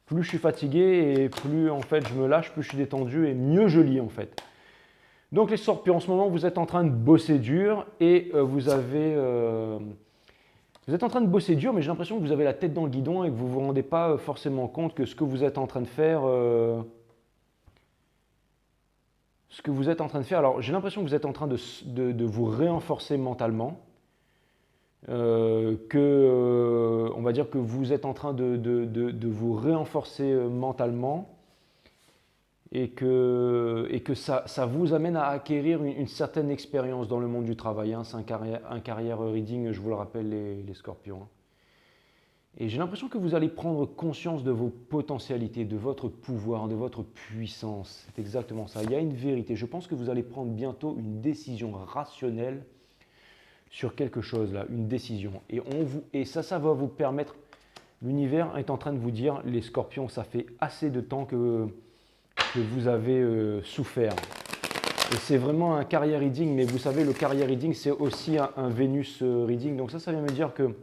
plus je suis fatigué et plus en fait je me lâche, plus je suis détendu et mieux je lis en fait. Donc les Scorpions, en ce moment, vous êtes en train de bosser dur et vous êtes en train de bosser dur, mais j'ai l'impression que vous avez la tête dans le guidon et que vous ne vous rendez pas forcément compte que ce que vous êtes en train de faire… ce que vous êtes en train de faire, alors j'ai l'impression que vous êtes en train de vous renforcer mentalement, on va dire que vous êtes en train de vous renforcer mentalement et que ça vous amène à acquérir une certaine expérience dans le monde du travail, hein. C'est un carrière reading, je vous le rappelle les scorpions, hein. Et j'ai l'impression que vous allez prendre conscience de vos potentialités, de votre pouvoir, de votre puissance. C'est exactement ça. Il y a une vérité. Je pense que vous allez prendre bientôt une décision rationnelle sur quelque chose là, une décision. Et ça va vous permettre. L'univers est en train de vous dire, les scorpions, ça fait assez de temps que vous avez souffert. Et c'est vraiment un carrière reading, mais vous savez, le carrière reading, c'est aussi un Vénus reading. Donc ça vient me dire que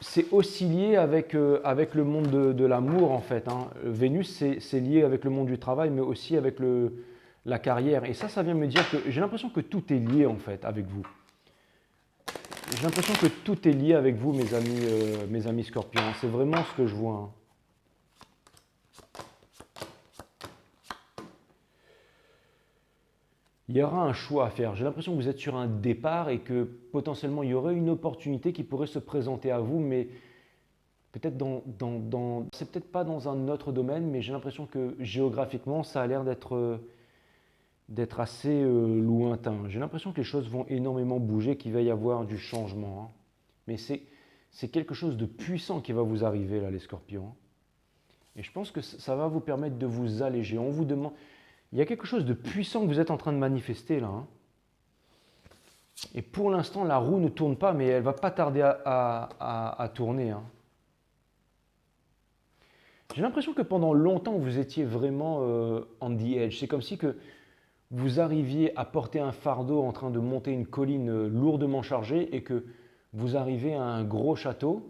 c'est aussi lié avec le monde de l'amour, en fait, hein. Vénus, c'est lié avec le monde du travail, mais aussi avec la carrière. Et ça vient me dire que j'ai l'impression que tout est lié, en fait, avec vous. J'ai l'impression que tout est lié avec vous, mes amis scorpions. C'est vraiment ce que je vois, hein. Il y aura un choix à faire. J'ai l'impression que vous êtes sur un départ et que potentiellement il y aurait une opportunité qui pourrait se présenter à vous, mais peut-être c'est peut-être pas dans un autre domaine, mais j'ai l'impression que géographiquement, ça a l'air d'être assez lointain. J'ai l'impression que les choses vont énormément bouger, qu'il va y avoir du changement, hein. Mais c'est quelque chose de puissant qui va vous arriver là, les scorpions, hein. Et je pense que ça va vous permettre de vous alléger. On vous demande, il y a quelque chose de puissant que vous êtes en train de manifester là, hein. Et pour l'instant, la roue ne tourne pas, mais elle ne va pas tarder à tourner, hein. J'ai l'impression que pendant longtemps, vous étiez vraiment on the edge. C'est comme si que vous arriviez à porter un fardeau en train de monter une colline lourdement chargée et que vous arrivez à un gros château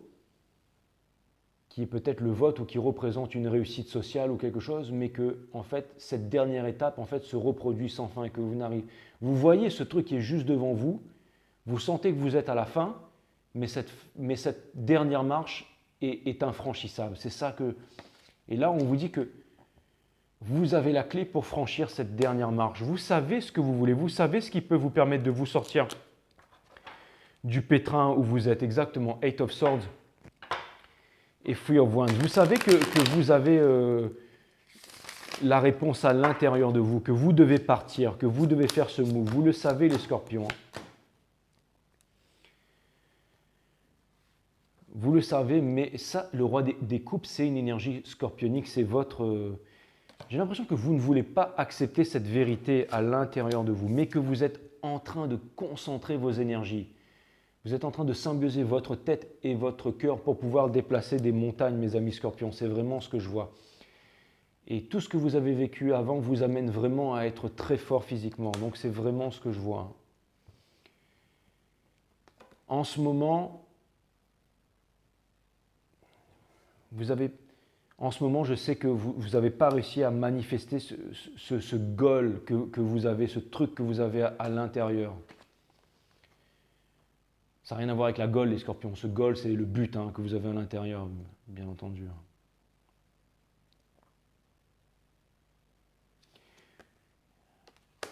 qui est peut-être le vôtre ou qui représente une réussite sociale ou quelque chose, mais que en fait cette dernière étape en fait se reproduit sans fin et que vous voyez ce truc qui est juste devant vous, vous sentez que vous êtes à la fin, mais cette dernière marche est infranchissable. C'est ça que et là on vous dit que vous avez la clé pour franchir cette dernière marche. Vous savez ce que vous voulez, vous savez ce qui peut vous permettre de vous sortir du pétrin où vous êtes, exactement, Eight of Swords et Three of Wands. Vous savez que vous avez la réponse à l'intérieur de vous, que vous devez partir, que vous devez faire ce move. Vous le savez, les scorpions. Vous le savez, mais ça, le roi des coupes, c'est une énergie scorpionique, c'est votre... J'ai l'impression que vous ne voulez pas accepter cette vérité à l'intérieur de vous, mais que vous êtes en train de concentrer vos énergies. Vous êtes en train de symbioser votre tête et votre cœur pour pouvoir déplacer des montagnes, mes amis scorpions. C'est vraiment ce que je vois. Et tout ce que vous avez vécu avant vous amène vraiment à être très fort physiquement. Donc c'est vraiment ce que je vois. En ce moment, je sais que vous n'avez pas réussi à manifester ce goal que vous avez, ce truc que vous avez à l'intérieur. Ça n'a rien à voir avec la goal, les scorpions. Ce goal, c'est le but, hein, que vous avez à l'intérieur, bien entendu.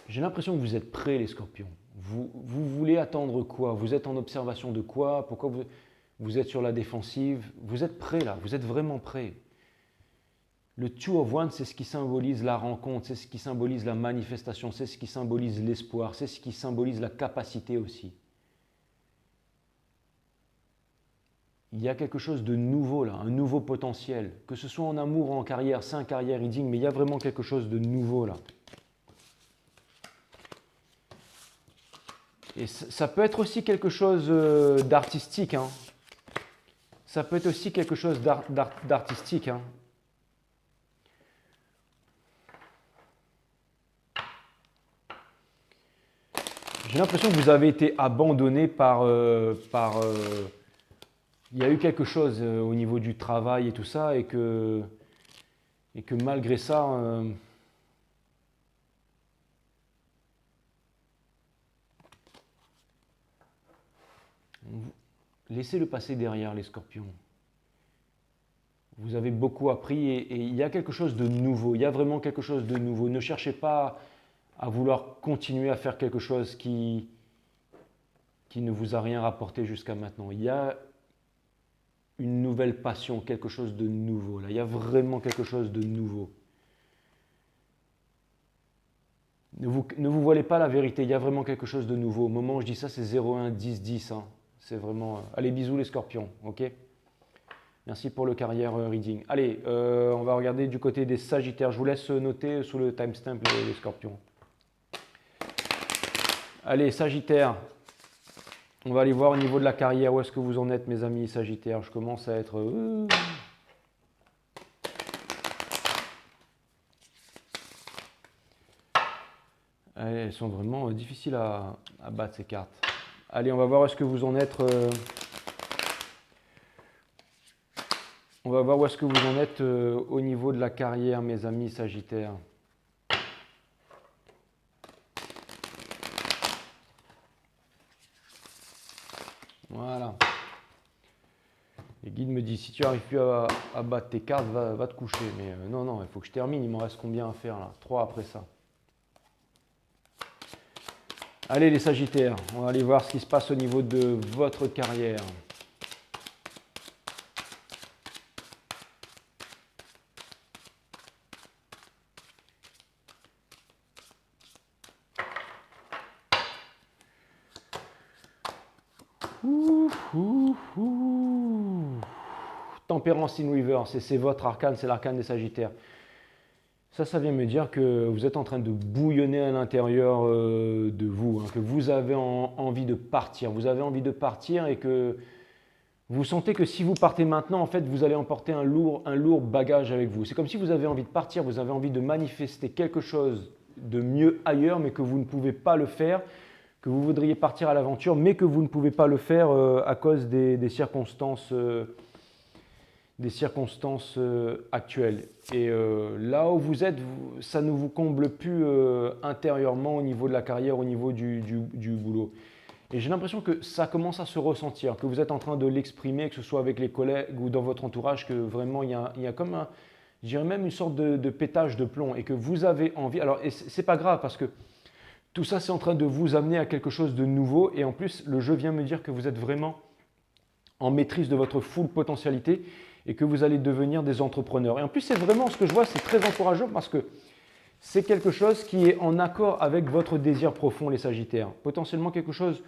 J'ai l'impression que vous êtes prêts, les scorpions. Vous voulez attendre quoi? Vous êtes en observation de quoi? Pourquoi vous êtes sur la défensive? Vous êtes prêts là, vous êtes vraiment prêts. Le Two of Wands, c'est ce qui symbolise la rencontre, c'est ce qui symbolise la manifestation, c'est ce qui symbolise l'espoir, c'est ce qui symbolise la capacité aussi. Il y a quelque chose de nouveau là, un nouveau potentiel. Que ce soit en amour ou en carrière, c'est un carrière reading, mais il y a vraiment quelque chose de nouveau là. Et ça peut être aussi quelque chose d'artistique, hein. Ça peut être aussi quelque chose d'artistique, hein. J'ai l'impression que vous avez été abandonné il y a eu quelque chose au niveau du travail et tout ça, et que malgré ça, laissez le passé derrière, les scorpions. Vous avez beaucoup appris et il y a quelque chose de nouveau. Il y a vraiment quelque chose de nouveau. Ne cherchez pas à vouloir continuer à faire quelque chose qui ne vous a rien rapporté jusqu'à maintenant. Il y a une nouvelle passion, quelque chose de nouveau. Là, il y a vraiment quelque chose de nouveau. Ne vous voilez pas la vérité, il y a vraiment quelque chose de nouveau. Au moment où je dis ça, c'est 01 10 10. Hein. C'est vraiment... Allez, bisous les scorpions, ok? Merci pour le carrière reading. Allez, on va regarder du côté des sagittaires. Je vous laisse noter sous le timestamp les scorpions. Allez, sagittaires. On va aller voir au niveau de la carrière. Où est-ce que vous en êtes, mes amis sagittaires? Je commence à être... Elles sont vraiment difficiles à battre, ces cartes. Allez, on va voir où est-ce que vous en êtes. On va voir où est-ce que vous en êtes au niveau de la carrière, mes amis sagittaires. Voilà. Les guides me disent, si tu n'arrives plus à battre tes cartes, va te coucher. Mais non, non, il faut que je termine. Il m'en reste combien à faire là? 3 après ça. Allez les sagittaires, on va aller voir ce qui se passe au niveau de votre carrière. Tempérance in reverse, c'est votre arcane, c'est l'arcane des sagittaires. Ça vient me dire que vous êtes en train de bouillonner à l'intérieur de vous, hein, que vous avez envie de partir. Vous avez envie de partir et que vous sentez que si vous partez maintenant, en fait, vous allez emporter un lourd bagage avec vous. C'est comme si vous avez envie de partir, vous avez envie de manifester quelque chose de mieux ailleurs, mais que vous ne pouvez pas le faire, que vous voudriez partir à l'aventure, mais que vous ne pouvez pas le faire à cause des circonstances actuelles. Et là où vous êtes, ça ne vous comble plus intérieurement au niveau de la carrière, au niveau du boulot. Et j'ai l'impression que ça commence à se ressentir, que vous êtes en train de l'exprimer, que ce soit avec les collègues ou dans votre entourage, que vraiment il y a comme je dirais même une sorte de pétage de plomb et que vous avez envie. Alors, c'est pas grave parce que tout ça, c'est en train de vous amener à quelque chose de nouveau. Et en plus, le jeu vient me dire que vous êtes vraiment en maîtrise de votre full potentialité et que vous allez devenir des entrepreneurs. Et en plus, c'est vraiment ce que je vois, c'est très encourageant parce que c'est quelque chose qui est en accord avec votre désir profond, les Sagittaires. Potentiellement quelque chose,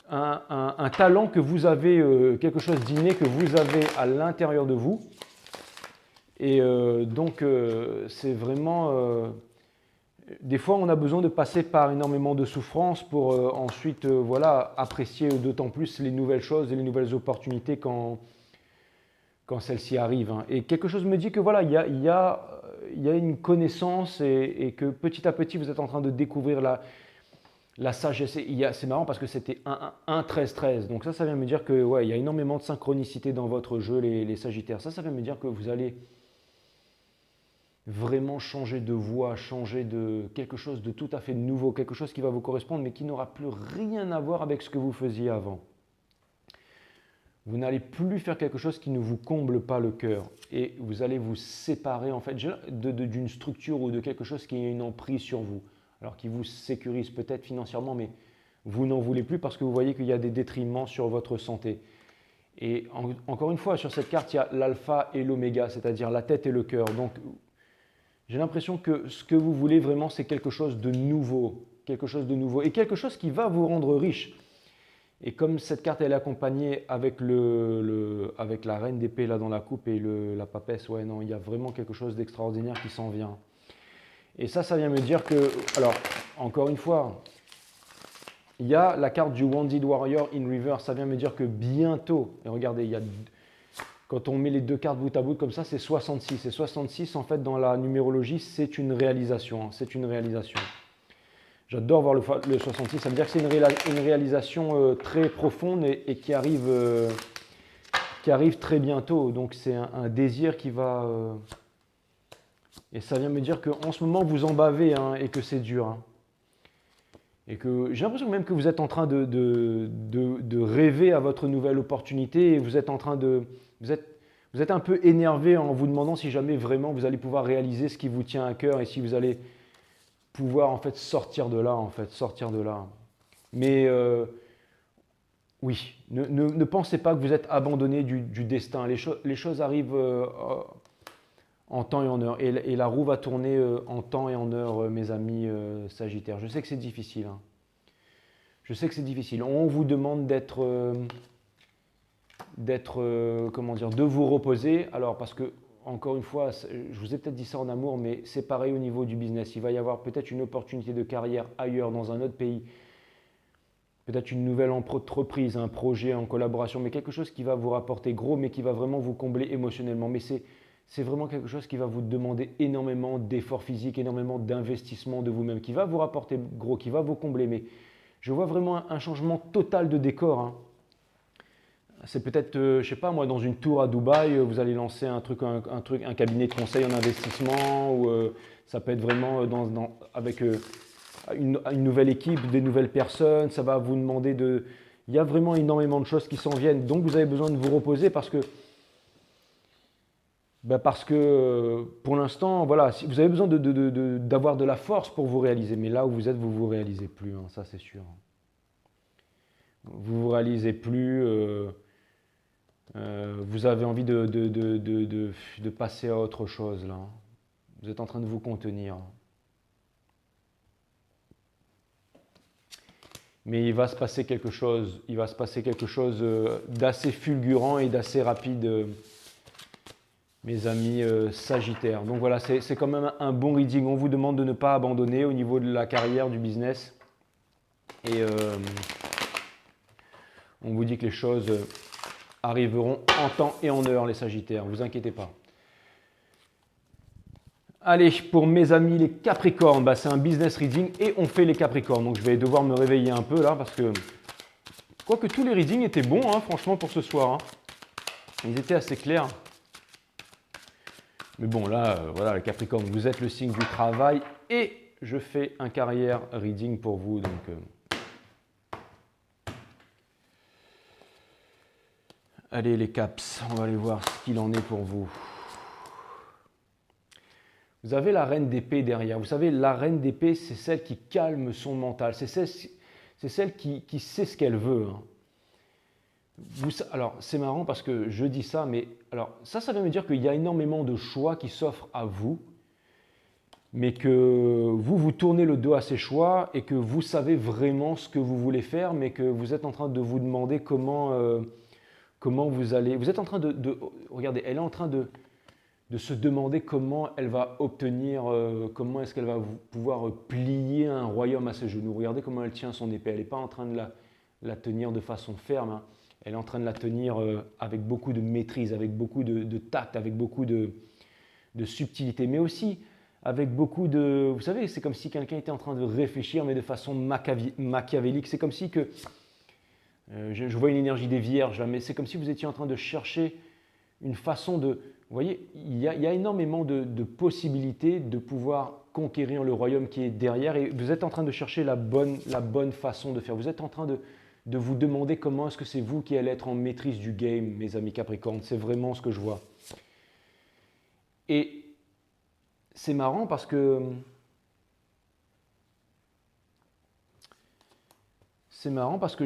un talent que vous avez, quelque chose d'inné que vous avez à l'intérieur de vous. Et donc, c'est vraiment... des fois, on a besoin de passer par énormément de souffrances pour ensuite voilà, apprécier d'autant plus les nouvelles choses et les nouvelles opportunités quand celles-ci arrivent. Hein. Et quelque chose me dit que voilà, il y a une connaissance et que petit à petit, vous êtes en train de découvrir la sagesse. C'est marrant parce que c'était 1-13-13. Donc ça vient me dire que ouais, il y a énormément de synchronicité dans votre jeu, les Sagittaires. Ça vient me dire que vous allez vraiment changer de voie, changer de quelque chose de tout à fait nouveau, quelque chose qui va vous correspondre, mais qui n'aura plus rien à voir avec ce que vous faisiez avant. Vous n'allez plus faire quelque chose qui ne vous comble pas le cœur et vous allez vous séparer en fait d'une structure ou de quelque chose qui a une emprise sur vous, alors qui vous sécurise peut-être financièrement, mais vous n'en voulez plus parce que vous voyez qu'il y a des détriments sur votre santé. Et encore une fois, sur cette carte, il y a l'alpha et l'oméga, c'est-à-dire la tête et le cœur. Donc, j'ai l'impression que ce que vous voulez vraiment, c'est quelque chose de nouveau, et quelque chose qui va vous rendre riche. Et comme cette carte elle est accompagnée avec, avec la reine d'épée là dans la coupe et la papesse, ouais non, il y a vraiment quelque chose d'extraordinaire qui s'en vient. Et ça vient me dire que, alors, encore une fois, il y a la carte du Wounded Warrior in Reverse, ça vient me dire que bientôt, et regardez, quand on met les deux cartes bout à bout comme ça, c'est 66. Et 66, en fait, dans la numérologie, c'est une réalisation. Hein, c'est une réalisation. J'adore voir le 66, ça veut dire que c'est une réalisation très profonde et qui arrive très bientôt. Donc c'est un désir qui va... et ça vient me dire qu'en ce moment, vous en bavez hein, et que c'est dur. Hein. Et que j'ai l'impression même que vous êtes en train de rêver à votre nouvelle opportunité et vous êtes en train de... Vous vous êtes un peu énervé en vous demandant si jamais vraiment vous allez pouvoir réaliser ce qui vous tient à cœur et si vous allez pouvoir en fait sortir de là, Mais oui, ne pensez pas que vous êtes abandonné du destin. Les choses arrivent en temps et en heure. Et la roue va tourner en temps et en heure, mes amis Sagittaires. Je sais que c'est difficile, hein. Je sais que c'est difficile. On vous demande comment dire, de vous reposer. Alors, parce que, encore une fois, je vous ai peut-être dit ça en amour, mais c'est pareil au niveau du business. Il va y avoir peut-être une opportunité de carrière ailleurs, dans un autre pays. Peut-être une nouvelle entreprise, un projet en collaboration, mais quelque chose qui va vous rapporter gros, mais qui va vraiment vous combler émotionnellement. Mais c'est vraiment quelque chose qui va vous demander énormément d'efforts physiques, énormément d'investissement de vous-même, qui va vous rapporter gros, qui va vous combler. Mais je vois vraiment un changement total de décor, hein. C'est peut-être, je ne sais pas moi, dans une tour à Dubaï, vous allez lancer un cabinet de conseil en investissement, ou ça peut être vraiment avec une nouvelle équipe, des nouvelles personnes, ça va vous demander de... Il y a vraiment énormément de choses qui s'en viennent, donc vous avez besoin de vous reposer parce que pour l'instant, voilà, si vous avez besoin d'avoir de la force pour vous réaliser, mais là où vous êtes, vous ne vous réalisez plus, hein, ça c'est sûr. Vous ne vous réalisez plus, vous avez envie de passer à autre chose là. Vous êtes en train de vous contenir. Mais il va se passer quelque chose, d'assez fulgurant et d'assez rapide, mes amis Sagittaires. Donc voilà, c'est quand même un bon reading. On vous demande de ne pas abandonner au niveau de la carrière, du business. Et on vous dit que les choses arriveront en temps et en heure, les Sagittaires. Ne vous inquiétez pas. Allez, pour mes amis les Capricornes, c'est un business reading et on fait les Capricornes. Donc je vais devoir me réveiller un peu là parce que, quoique tous les readings étaient bons, hein, franchement, pour ce soir, hein. Ils étaient assez clairs. Mais bon, là, voilà, les Capricornes, vous êtes le signe du travail et je fais un carrière reading pour vous. Donc, allez, les Caps, on va aller voir ce qu'il en est pour vous. Vous avez la reine d'épée derrière. Vous savez, la reine d'épée, c'est celle qui calme son mental. C'est celle qui sait ce qu'elle veut, hein. Alors, c'est marrant parce que je dis ça, mais alors ça veut me dire qu'il y a énormément de choix qui s'offrent à vous, mais que vous tournez le dos à ces choix et que vous savez vraiment ce que vous voulez faire, mais que vous êtes en train de vous demander comment vous allez... Vous êtes en train regardez, elle est en train de se demander comment elle va obtenir, comment est-ce qu'elle va pouvoir plier un royaume à ses genoux. Regardez comment elle tient son épée. Elle n'est pas en train de la tenir de façon ferme, hein. Elle est en train de la tenir avec beaucoup de maîtrise, avec beaucoup de tact, avec beaucoup de subtilité, mais aussi avec beaucoup de... Vous savez, c'est comme si quelqu'un était en train de réfléchir, mais de façon machiavélique. C'est comme si que... je vois une énergie des vierges, là, mais c'est comme si vous étiez en train de chercher une façon de... Vous voyez, il y a énormément de possibilités de pouvoir conquérir le royaume qui est derrière et vous êtes en train de chercher la bonne façon de faire. Vous êtes en train de vous demander comment est-ce que c'est vous qui allez être en maîtrise du game, mes amis Capricorne. C'est vraiment ce que je vois. Et c'est marrant parce que...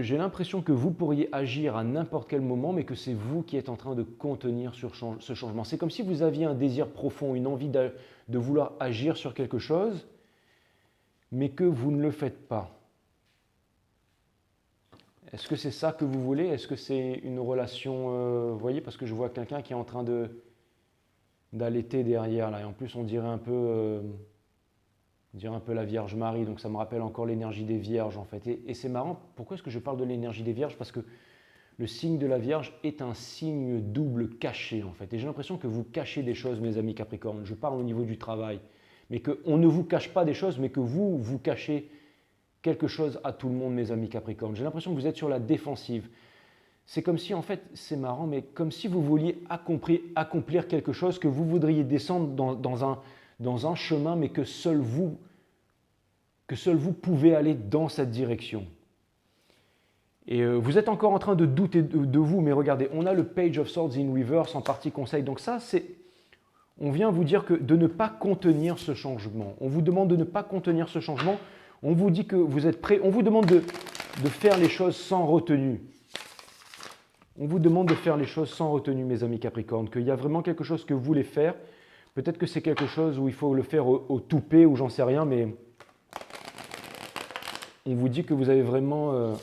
j'ai l'impression que vous pourriez agir à n'importe quel moment, mais que c'est vous qui êtes en train de contenir ce changement. C'est comme si vous aviez un désir profond, une envie de vouloir agir sur quelque chose, mais que vous ne le faites pas. Est-ce que c'est ça que vous voulez? Est-ce que c'est une relation, vous voyez, parce que je vois quelqu'un qui est en train d'allaiter derrière, là, et en plus on dirait un peu la Vierge Marie, donc ça me rappelle encore l'énergie des Vierges en fait. Et c'est marrant, pourquoi est-ce que je parle de l'énergie des Vierges? Parce que le signe de la Vierge est un signe double caché en fait. Et j'ai l'impression que vous cachez des choses, mes amis Capricorne. Je parle au niveau du travail, mais qu'on ne vous cache pas des choses, mais que vous cachez quelque chose à tout le monde, mes amis Capricorne. J'ai l'impression que vous êtes sur la défensive. C'est comme si, en fait, c'est marrant, mais comme si vous vouliez accomplir quelque chose, que vous voudriez descendre dans un chemin, mais que seul vous pouvez aller dans cette direction. Et vous êtes encore en train de douter de vous, mais regardez, on a le Page of Swords in reverse en partie conseil. Donc ça, on vient vous dire que de ne pas contenir ce changement. On vous demande de ne pas contenir ce changement. On vous dit que vous êtes prêt. On vous demande de faire les choses sans retenue. On vous demande de faire les choses sans retenue, mes amis Capricorne, qu'il y a vraiment quelque chose que vous voulez faire. Peut-être que c'est quelque chose où il faut le faire au toupet ou j'en sais rien, mais on vous dit que vous avez vraiment...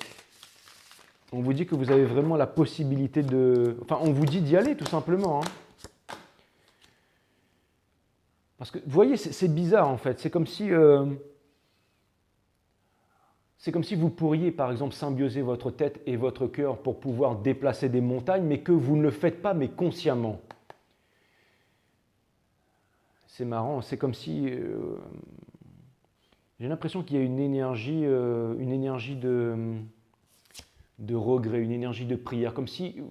on vous dit que vous avez vraiment la possibilité de... Enfin, on vous dit d'y aller, tout simplement. Parce que, vous voyez, c'est bizarre, en fait. C'est comme si vous pourriez, par exemple, symbioser votre tête et votre cœur pour pouvoir déplacer des montagnes, mais que vous ne le faites pas, mais consciemment. C'est marrant, c'est comme si... j'ai l'impression qu'il y a une énergie de regret, une énergie de prière, comme si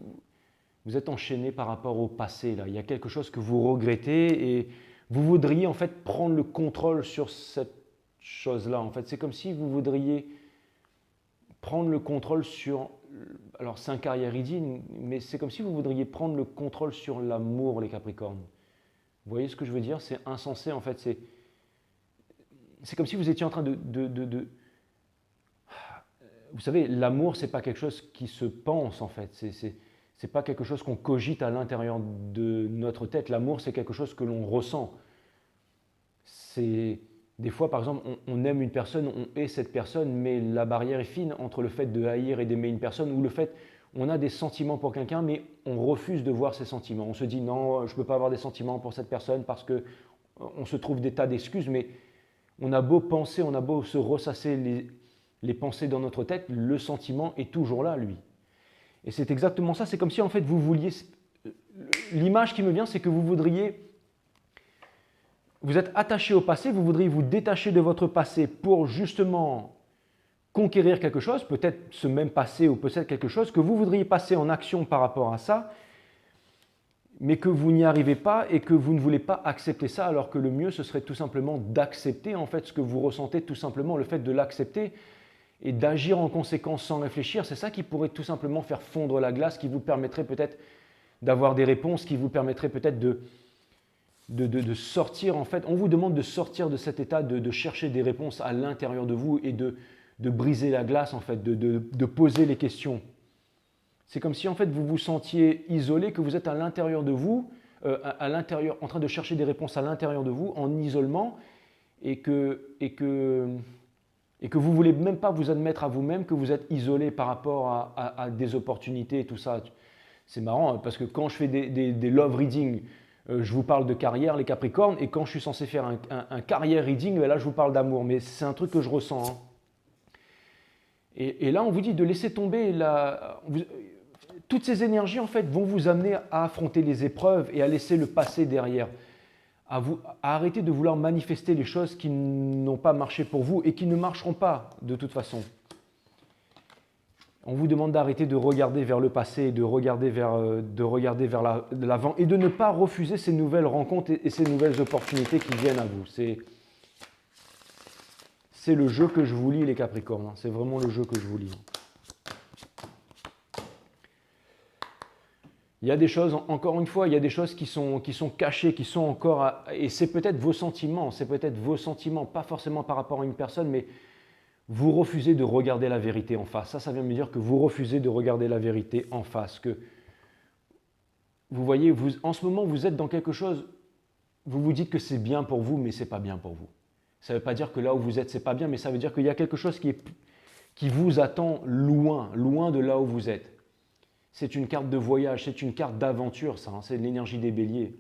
vous êtes enchaîné par rapport au passé. Là. Il y a quelque chose que vous regrettez et vous voudriez en fait prendre le contrôle sur cette chose-là. En fait, c'est comme si vous voudriez prendre le contrôle sur... Alors c'est un carrière reading, mais c'est comme si vous voudriez prendre le contrôle sur l'amour, les Capricornes. Vous voyez ce que je veux dire? C'est insensé en fait. C'est comme si vous étiez en train de... Vous savez, l'amour, c'est pas quelque chose qui se pense en fait. C'est pas quelque chose qu'on cogite à l'intérieur de notre tête. L'amour, c'est quelque chose que l'on ressent. Des fois, par exemple, on aime une personne, on hait cette personne, mais la barrière est fine entre le fait de haïr et d'aimer une personne ou le fait on a des sentiments pour quelqu'un, mais on refuse de voir ces sentiments. On se dit non, je ne peux pas avoir des sentiments pour cette personne parce qu'on se trouve des tas d'excuses, mais on a beau penser, on a beau se ressasser les pensées dans notre tête, le sentiment est toujours là, lui. Et c'est exactement ça, c'est comme si en fait vous vouliez... L'image qui me vient, c'est que vous êtes attaché au passé, vous voudriez vous détacher de votre passé pour justement conquérir quelque chose, peut-être ce même passé ou peut-être quelque chose, que vous voudriez passer en action par rapport à ça, mais que vous n'y arrivez pas et que vous ne voulez pas accepter ça, alors que le mieux, ce serait tout simplement d'accepter en fait ce que vous ressentez, tout simplement le fait de l'accepter et d'agir en conséquence sans réfléchir. C'est ça qui pourrait tout simplement faire fondre la glace, qui vous permettrait peut-être d'avoir des réponses, qui vous permettrait peut-être de sortir, en fait. On vous demande de sortir de cet état, de chercher des réponses à l'intérieur de vous et de briser la glace, en fait, de poser les questions. C'est comme si, en fait, vous vous sentiez isolé, que vous êtes à l'intérieur de vous, en train de chercher des réponses à l'intérieur de vous, en isolement, et que vous ne voulez même pas vous admettre à vous-même que vous êtes isolé par rapport à des opportunités et tout ça. C'est marrant, parce que quand je fais des love reading, je vous parle de carrière, les Capricornes, et quand je suis censé faire un carrière reading, là, je vous parle d'amour. Mais c'est un truc que je ressens. Et là, on vous dit de laisser tomber toutes ces énergies, en fait, vont vous amener à affronter les épreuves et à laisser le passé derrière. À arrêter de vouloir manifester les choses qui n'ont pas marché pour vous et qui ne marcheront pas de toute façon. On vous demande d'arrêter de regarder vers le passé, de regarder vers l'avant et de ne pas refuser ces nouvelles rencontres et ces nouvelles opportunités qui viennent à vous. C'est le jeu que je vous lis, les Capricornes. C'est vraiment le jeu que je vous lis. Il y a des choses, encore une fois, il y a des choses qui sont cachées, qui sont encore... et c'est peut-être vos sentiments, pas forcément par rapport à une personne, mais vous refusez de regarder la vérité en face. Ça vient me dire que vous refusez de regarder la vérité en face. Que vous voyez, en ce moment, vous êtes dans quelque chose, vous vous dites que c'est bien pour vous, mais ce n'est pas bien pour vous. Ça ne veut pas dire que là où vous êtes, ce n'est pas bien, mais ça veut dire qu'il y a quelque chose qui vous attend loin, loin de là où vous êtes. C'est une carte de voyage, c'est une carte d'aventure, ça, c'est de l'énergie des béliers.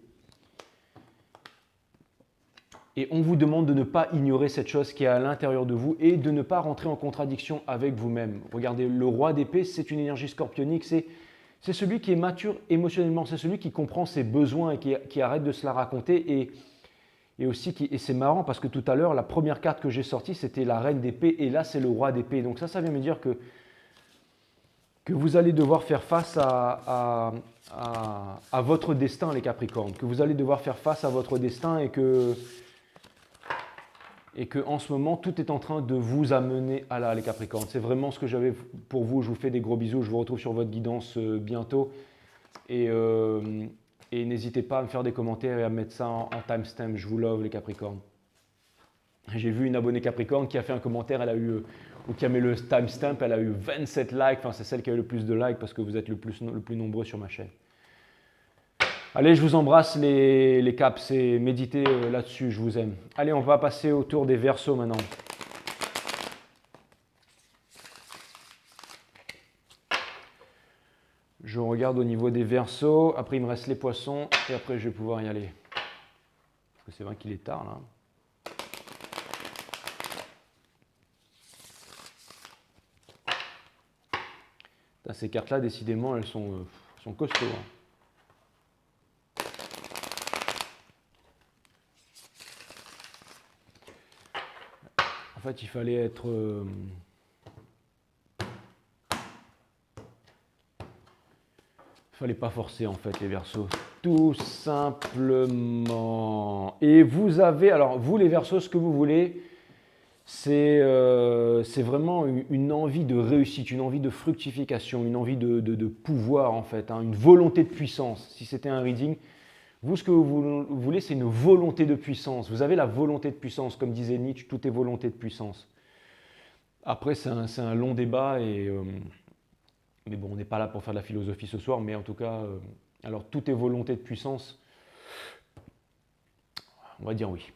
Et on vous demande de ne pas ignorer cette chose qui est à l'intérieur de vous et de ne pas rentrer en contradiction avec vous-même. Regardez, le roi d'épée, c'est une énergie scorpionique, c'est celui qui est mature émotionnellement, c'est celui qui comprend ses besoins et qui arrête de se la raconter. Et c'est marrant parce que tout à l'heure, la première carte que j'ai sortie, c'était la reine d'épée et là, c'est le roi d'épée. Donc ça vient me dire que vous allez devoir faire face à votre destin, les Capricornes, que vous allez devoir faire face à votre destin et que et que en ce moment, tout est en train de vous amener à là, les Capricornes. C'est vraiment ce que j'avais pour vous. Je vous fais des gros bisous. Je vous retrouve sur votre guidance bientôt. Et, et n'hésitez pas à me faire des commentaires et à mettre ça en timestamp. Je vous love, les Capricornes. J'ai vu une abonnée Capricorne qui a fait un commentaire, elle a eu, ou qui a mis le timestamp, elle a eu 27 likes. Enfin, c'est celle qui a eu le plus de likes parce que vous êtes le plus nombreux sur ma chaîne. Allez, je vous embrasse les caps et méditez là-dessus, je vous aime. Allez, on va passer au tour des Verseaux maintenant. Je regarde au niveau des Verseaux, après il me reste les Poissons et après je vais pouvoir y aller. Parce que c'est vrai qu'il est tard là. Ces cartes-là, décidément, elles sont costauds. Hein. En fait, il fallait être... fallait pas forcer en fait les Verseaux. Tout simplement. Et vous avez... Alors, vous les Verseaux, ce que vous voulez... C'est vraiment une envie de réussite, une envie de fructification, une envie de pouvoir en fait, hein, une volonté de puissance. Si c'était un reading, vous ce que vous voulez c'est une volonté de puissance. Vous avez la volonté de puissance, comme disait Nietzsche, tout est volonté de puissance. Après c'est un long débat, mais bon on n'est pas là pour faire de la philosophie ce soir, mais en tout cas, alors tout est volonté de puissance, on va dire oui.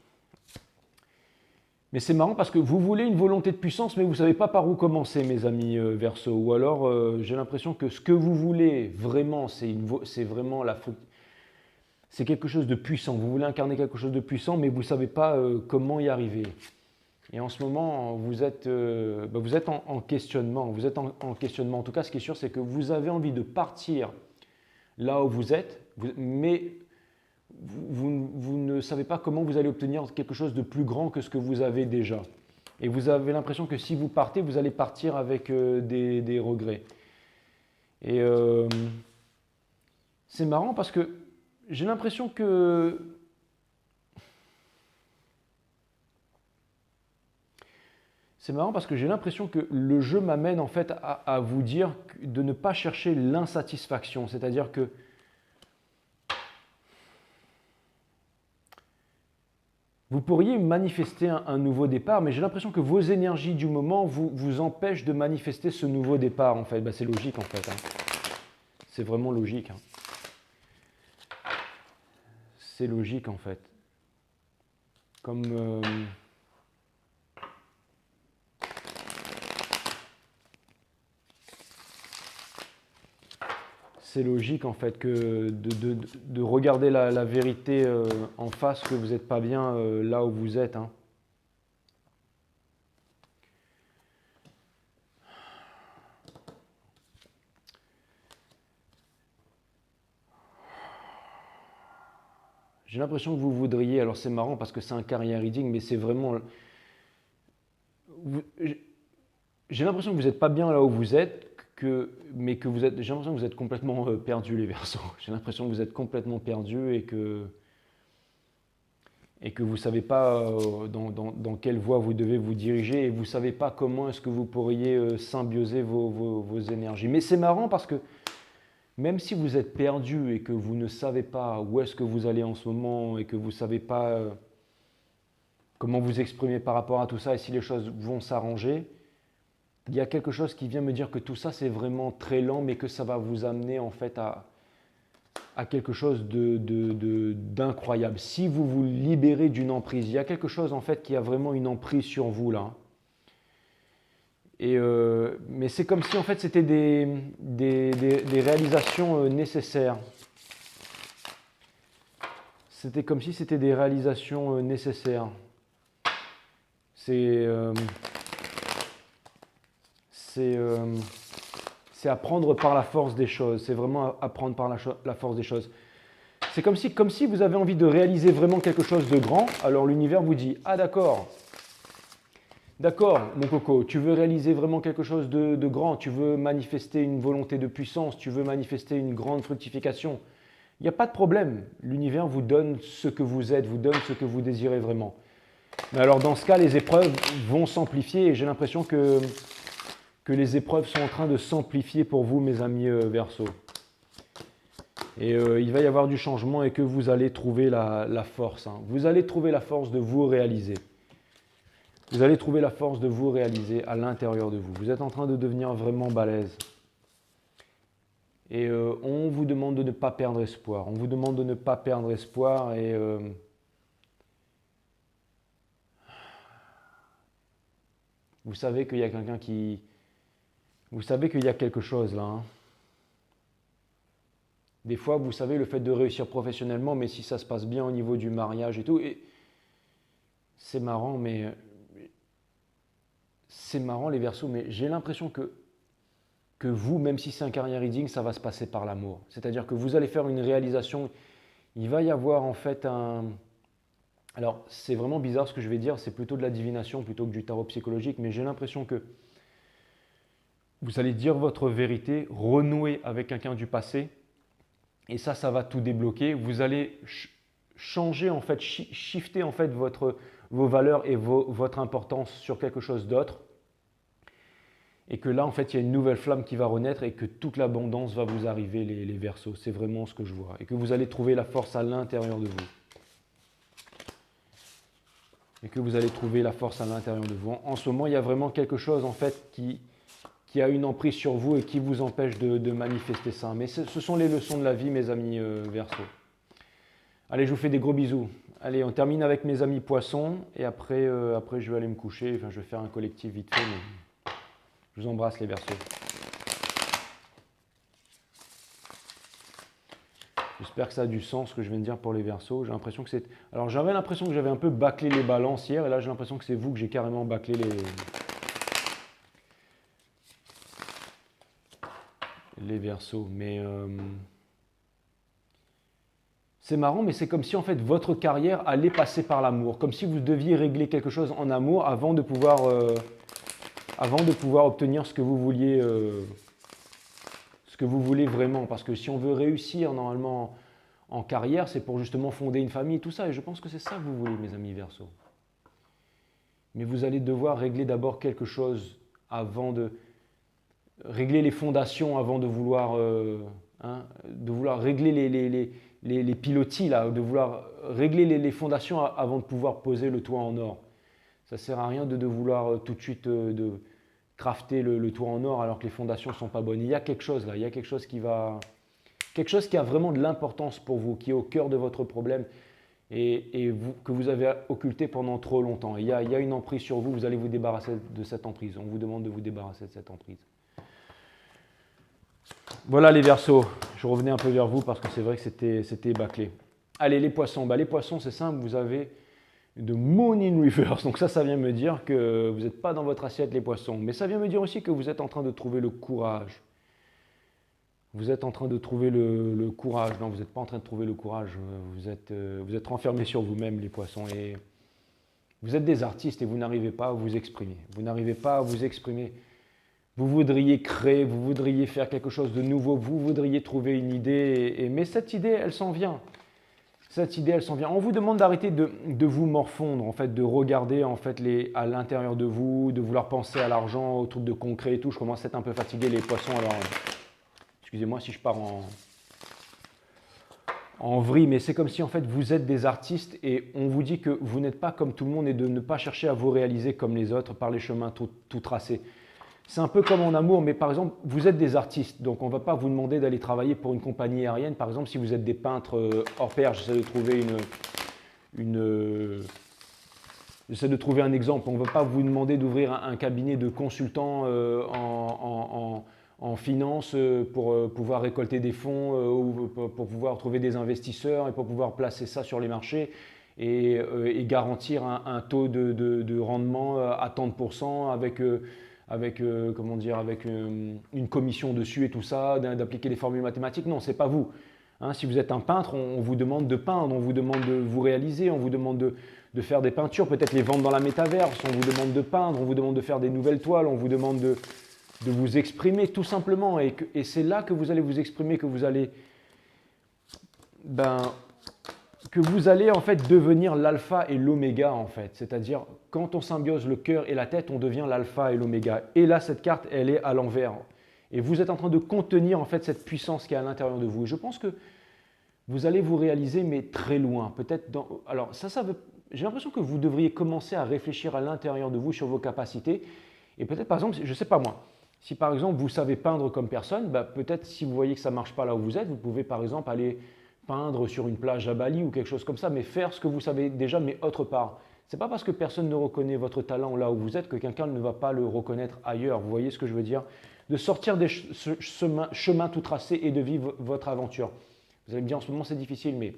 Mais c'est marrant parce que vous voulez une volonté de puissance, mais vous ne savez pas par où commencer, mes amis Verseaux. Ou alors, j'ai l'impression que ce que vous voulez vraiment, c'est vraiment c'est quelque chose de puissant. Vous voulez incarner quelque chose de puissant, mais vous ne savez pas comment y arriver. Et en ce moment, vous êtes en questionnement. Vous êtes en questionnement. En tout cas, ce qui est sûr, c'est que vous avez envie de partir là où vous êtes, mais... Vous ne savez pas comment vous allez obtenir quelque chose de plus grand que ce que vous avez déjà. Et vous avez l'impression que si vous partez, vous allez partir avec des regrets. Et c'est marrant parce que j'ai l'impression que... C'est marrant parce que j'ai l'impression que le jeu m'amène en fait à vous dire de ne pas chercher l'insatisfaction. C'est-à-dire que vous pourriez manifester un nouveau départ, mais j'ai l'impression que vos énergies du moment vous empêchent de manifester ce nouveau départ, en fait. C'est logique, en fait. Hein. C'est vraiment logique. Hein. C'est logique, en fait. Comme... c'est logique en fait que de regarder la vérité en face, que vous n'êtes pas bien là où vous êtes. Hein. J'ai l'impression que vous voudriez, alors c'est marrant parce que c'est un carrière reading, mais c'est vraiment... J'ai l'impression que vous n'êtes pas bien là où vous êtes, mais que vous êtes... J'ai l'impression que vous êtes complètement perdu les Verseaux. J'ai l'impression que vous êtes complètement perdu et que vous ne savez pas dans quelle voie vous devez vous diriger et vous ne savez pas comment est-ce que vous pourriez symbioser vos énergies. Mais c'est marrant parce que même si vous êtes perdu et que vous ne savez pas où est-ce que vous allez en ce moment et que vous ne savez pas comment vous exprimer par rapport à tout ça et si les choses vont s'arranger, il y a quelque chose qui vient me dire que tout ça c'est vraiment très lent mais que ça va vous amener en fait à quelque chose d'incroyable. Si vous vous libérez d'une emprise, il y a quelque chose en fait qui a vraiment une emprise sur vous là. Et mais c'est comme si en fait c'était des réalisations nécessaires. C'était comme si c'était des réalisations nécessaires. C'est apprendre par la force des choses. C'est vraiment apprendre par la force des choses. C'est comme si vous avez envie de réaliser vraiment quelque chose de grand. Alors l'univers vous dit « Ah d'accord, d'accord mon coco, tu veux réaliser vraiment quelque chose de grand, tu veux manifester une volonté de puissance, tu veux manifester une grande fructification. Il n'y a pas de problème. L'univers vous donne ce que vous êtes, vous donne ce que vous désirez vraiment. Mais alors dans ce cas, les épreuves vont s'amplifier et j'ai l'impression que les épreuves sont en train de s'amplifier pour vous, mes amis Verseau. Et il va y avoir du changement et que vous allez trouver la force. Hein. Vous allez trouver la force de vous réaliser. Vous allez trouver la force de vous réaliser à l'intérieur de vous. Vous êtes en train de devenir vraiment balèze. Et on vous demande de ne pas perdre espoir. On vous demande de ne pas perdre espoir et vous savez qu'il y a quelqu'un qui... Vous savez qu'il y a quelque chose là. Hein. Des fois, vous savez, le fait de réussir professionnellement, mais si ça se passe bien au niveau du mariage et tout, et c'est marrant, mais... C'est marrant les Verseaux, mais j'ai l'impression que vous, même si c'est un carrière reading, ça va se passer par l'amour. C'est-à-dire que vous allez faire une réalisation. Il va y avoir en fait un... Alors, c'est vraiment bizarre ce que je vais dire, c'est plutôt de la divination plutôt que du tarot psychologique, mais j'ai l'impression que vous allez dire votre vérité, renouer avec quelqu'un du passé, et ça va tout débloquer. Vous allez changer, en fait, shifter en fait vos valeurs et votre importance sur quelque chose d'autre. Et que là, en fait, il y a une nouvelle flamme qui va renaître et que toute l'abondance va vous arriver, les Verseaux. C'est vraiment ce que je vois. Et que vous allez trouver la force à l'intérieur de vous. Et que vous allez trouver la force à l'intérieur de vous. En ce moment, il y a vraiment quelque chose, en fait, qui a une emprise sur vous et qui vous empêche de manifester ça. Mais ce sont les leçons de la vie, mes amis Verseaux. Allez, je vous fais des gros bisous. Allez, on termine avec mes amis Poissons. Et après, je vais aller me coucher. Enfin, je vais faire un collectif vite fait. Mais... Je vous embrasse les Verseaux. J'espère que ça a du sens ce que je viens de dire pour les Verseaux. J'ai l'impression que c'est... Alors j'avais l'impression que j'avais un peu bâclé les balances hier et là j'ai l'impression que c'est vous que j'ai carrément bâclé les Verseaux. Mais c'est marrant, mais c'est comme si en fait votre carrière allait passer par l'amour. Comme si vous deviez régler quelque chose en amour avant de pouvoir obtenir ce que vous vouliez, vraiment. Parce que si on veut réussir normalement en carrière, c'est pour justement fonder une famille, tout ça. Et je pense que c'est ça que vous voulez, mes amis Verseaux. Mais vous allez devoir régler d'abord quelque chose avant de... Régler les fondations avant de vouloir régler les pilotis, là, de vouloir régler les fondations avant de pouvoir poser le toit en or. Ça ne sert à rien de vouloir tout de suite de crafter le toit en or alors que les fondations ne sont pas bonnes. Il y a quelque chose là, il y a quelque chose qui a vraiment de l'importance pour vous, qui est au cœur de votre problème et que vous avez occulté pendant trop longtemps. Il y a une emprise sur vous, vous allez vous débarrasser de cette emprise. On vous demande de vous débarrasser de cette emprise. Voilà les Verseaux, je revenais un peu vers vous parce que c'est vrai que c'était bâclé. Allez les Poissons, les Poissons c'est simple, vous avez de Moon in Reverse. Donc ça vient me dire que vous n'êtes pas dans votre assiette les Poissons. Mais ça vient me dire aussi que vous êtes en train de trouver le courage. Vous êtes en train de trouver le courage. Non, vous n'êtes pas en train de trouver le courage. Vous êtes renfermés sur vous-même les Poissons. Et vous êtes des artistes et vous n'arrivez pas à vous exprimer. Vous n'arrivez pas à vous exprimer. Vous voudriez créer, vous voudriez faire quelque chose de nouveau. Vous voudriez trouver une idée. Mais cette idée, elle s'en vient. Cette idée, elle s'en vient. On vous demande d'arrêter de vous morfondre, en fait, de regarder en fait, à l'intérieur de vous, de vouloir penser à l'argent, aux trucs de concret et tout. Je commence à être un peu fatigué, les Poissons. Alors, excusez-moi si je pars en vrille, mais c'est comme si en fait vous êtes des artistes et on vous dit que vous n'êtes pas comme tout le monde et de ne pas chercher à vous réaliser comme les autres par les chemins tout tracés. C'est un peu comme en amour, mais par exemple, vous êtes des artistes, donc on ne va pas vous demander d'aller travailler pour une compagnie aérienne. Par exemple, si vous êtes des peintres hors pair, j'essaie de trouver un exemple. On ne va pas vous demander d'ouvrir un cabinet de consultants en finance pour pouvoir récolter des fonds ou pour pouvoir trouver des investisseurs et pour pouvoir placer ça sur les marchés et garantir un taux de rendement à tant de pourcents avec une commission dessus et tout ça, d'appliquer des formules mathématiques. Non, ce n'est pas vous. Hein, si vous êtes un peintre, on vous demande de peindre, on vous demande de vous réaliser, on vous demande de faire des peintures, peut-être les vendre dans la métaverse, on vous demande de peindre, on vous demande de faire des nouvelles toiles, on vous demande de vous exprimer tout simplement. Et c'est là que vous allez vous exprimer, que vous allez que vous allez en fait devenir l'alpha et l'oméga en fait. C'est-à-dire, quand on symbiose le cœur et la tête, on devient l'alpha et l'oméga. Et là, cette carte, elle est à l'envers. Et vous êtes en train de contenir en fait cette puissance qui est à l'intérieur de vous. Et je pense que vous allez vous réaliser, mais très loin. Peut-être dans... Alors, j'ai l'impression que vous devriez commencer à réfléchir à l'intérieur de vous sur vos capacités. Et peut-être, par exemple, je ne sais pas moi, si par exemple vous savez peindre comme personne, bah, peut-être si vous voyez que ça ne marche pas là où vous êtes, vous pouvez par exemple aller peindre sur une plage à Bali ou quelque chose comme ça, mais faire ce que vous savez déjà, mais autre part. Ce n'est pas parce que personne ne reconnaît votre talent là où vous êtes que quelqu'un ne va pas le reconnaître ailleurs. Vous voyez ce que je veux dire? De sortir des chemins tout tracés et de vivre votre aventure. Vous allez me dire en ce moment c'est difficile, mais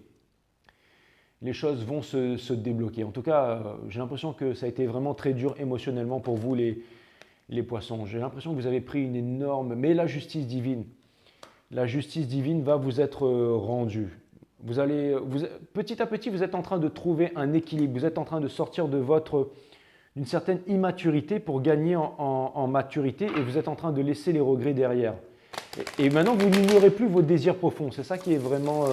les choses vont se débloquer. En tout cas, j'ai l'impression que ça a été vraiment très dur émotionnellement pour vous les poissons. J'ai l'impression que vous avez pris une énorme... Mais la justice divine va vous être rendue. Petit à petit, vous êtes en train de trouver un équilibre. Vous êtes en train de sortir d'une certaine immaturité pour gagner en maturité et vous êtes en train de laisser les regrets derrière. Et maintenant, vous n'ignorez plus vos désirs profonds. C'est ça qui est vraiment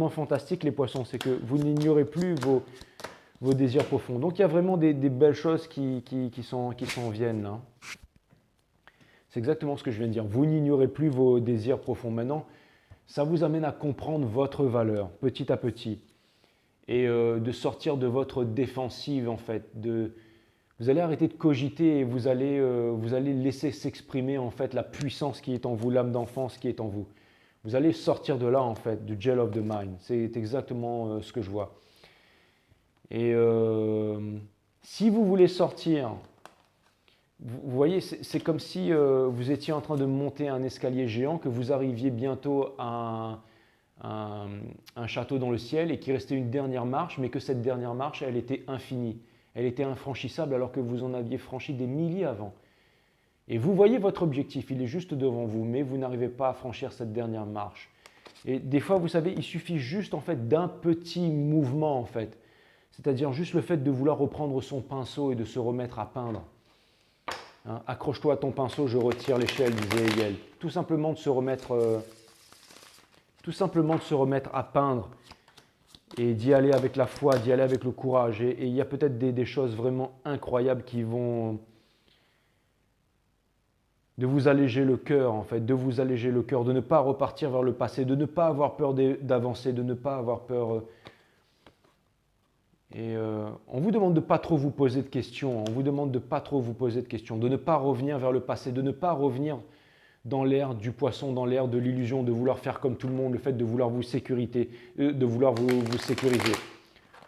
fantastique, les poissons. C'est que vous n'ignorez plus vos désirs profonds. Donc, il y a vraiment des belles choses qui s'en viennent là. C'est exactement ce que je viens de dire. Vous n'ignorez plus vos désirs profonds. Maintenant, ça vous amène à comprendre votre valeur petit à petit et de sortir de votre défensive en fait. Vous allez arrêter de cogiter et vous allez laisser s'exprimer en fait la puissance qui est en vous, l'âme d'enfance qui est en vous. Vous allez sortir de là en fait, du gel of the mind. C'est exactement ce que je vois. Et si vous voulez sortir, vous voyez, c'est comme si vous étiez en train de monter un escalier géant, que vous arriviez bientôt à un château dans le ciel et qu'il restait une dernière marche, mais que cette dernière marche, elle était infinie. Elle était infranchissable alors que vous en aviez franchi des milliers avant. Et vous voyez votre objectif, il est juste devant vous, mais vous n'arrivez pas à franchir cette dernière marche. Et des fois, vous savez, il suffit juste en fait d'un petit mouvement en fait. C'est-à-dire juste le fait de vouloir reprendre son pinceau et de se remettre à peindre. Hein, accroche-toi à ton pinceau, je retire l'échelle, disait Hegel. Tout simplement de se remettre à peindre et d'y aller avec la foi, d'y aller avec le courage. Et il y a peut-être des choses vraiment incroyables qui vont de vous alléger le cœur, en fait, de vous alléger le cœur, de ne pas repartir vers le passé, de ne pas avoir peur d'avancer, de ne pas avoir peur. On vous demande de ne pas trop vous poser de questions, on vous demande de ne pas trop vous poser de questions, de ne pas revenir vers le passé, de ne pas revenir dans l'ère du poisson, dans l'ère de l'illusion, de vouloir faire comme tout le monde, le fait de vouloir vous sécuriser.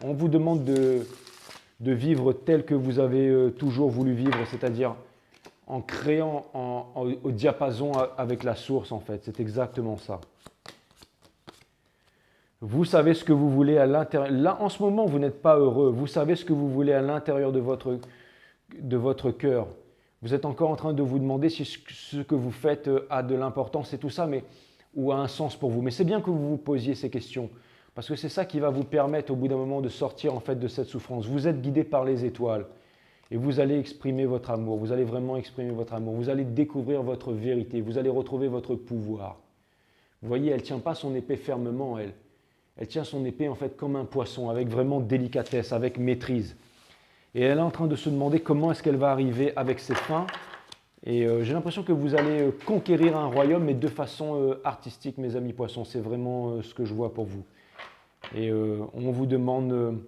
On vous demande de vivre tel que vous avez toujours voulu vivre, c'est-à-dire en créant au diapason avec la source en fait. C'est exactement ça. Vous savez ce que vous voulez à l'intérieur. Là, en ce moment, vous n'êtes pas heureux. Vous savez ce que vous voulez à l'intérieur de votre cœur. Vous êtes encore en train de vous demander si ce que vous faites a de l'importance et tout ça, ou a un sens pour vous. Mais c'est bien que vous vous posiez ces questions, parce que c'est ça qui va vous permettre au bout d'un moment de sortir en fait de cette souffrance. Vous êtes guidé par les étoiles et vous allez exprimer votre amour. Vous allez vraiment exprimer votre amour. Vous allez découvrir votre vérité. Vous allez retrouver votre pouvoir. Vous voyez, elle ne tient pas son épée fermement, elle. Elle tient son épée en fait comme un poisson, avec vraiment délicatesse, avec maîtrise. Et elle est en train de se demander comment est-ce qu'elle va arriver avec ses fins. Et j'ai l'impression que vous allez conquérir un royaume, mais de façon artistique, mes amis poissons. C'est vraiment ce que je vois pour vous. Et on vous demande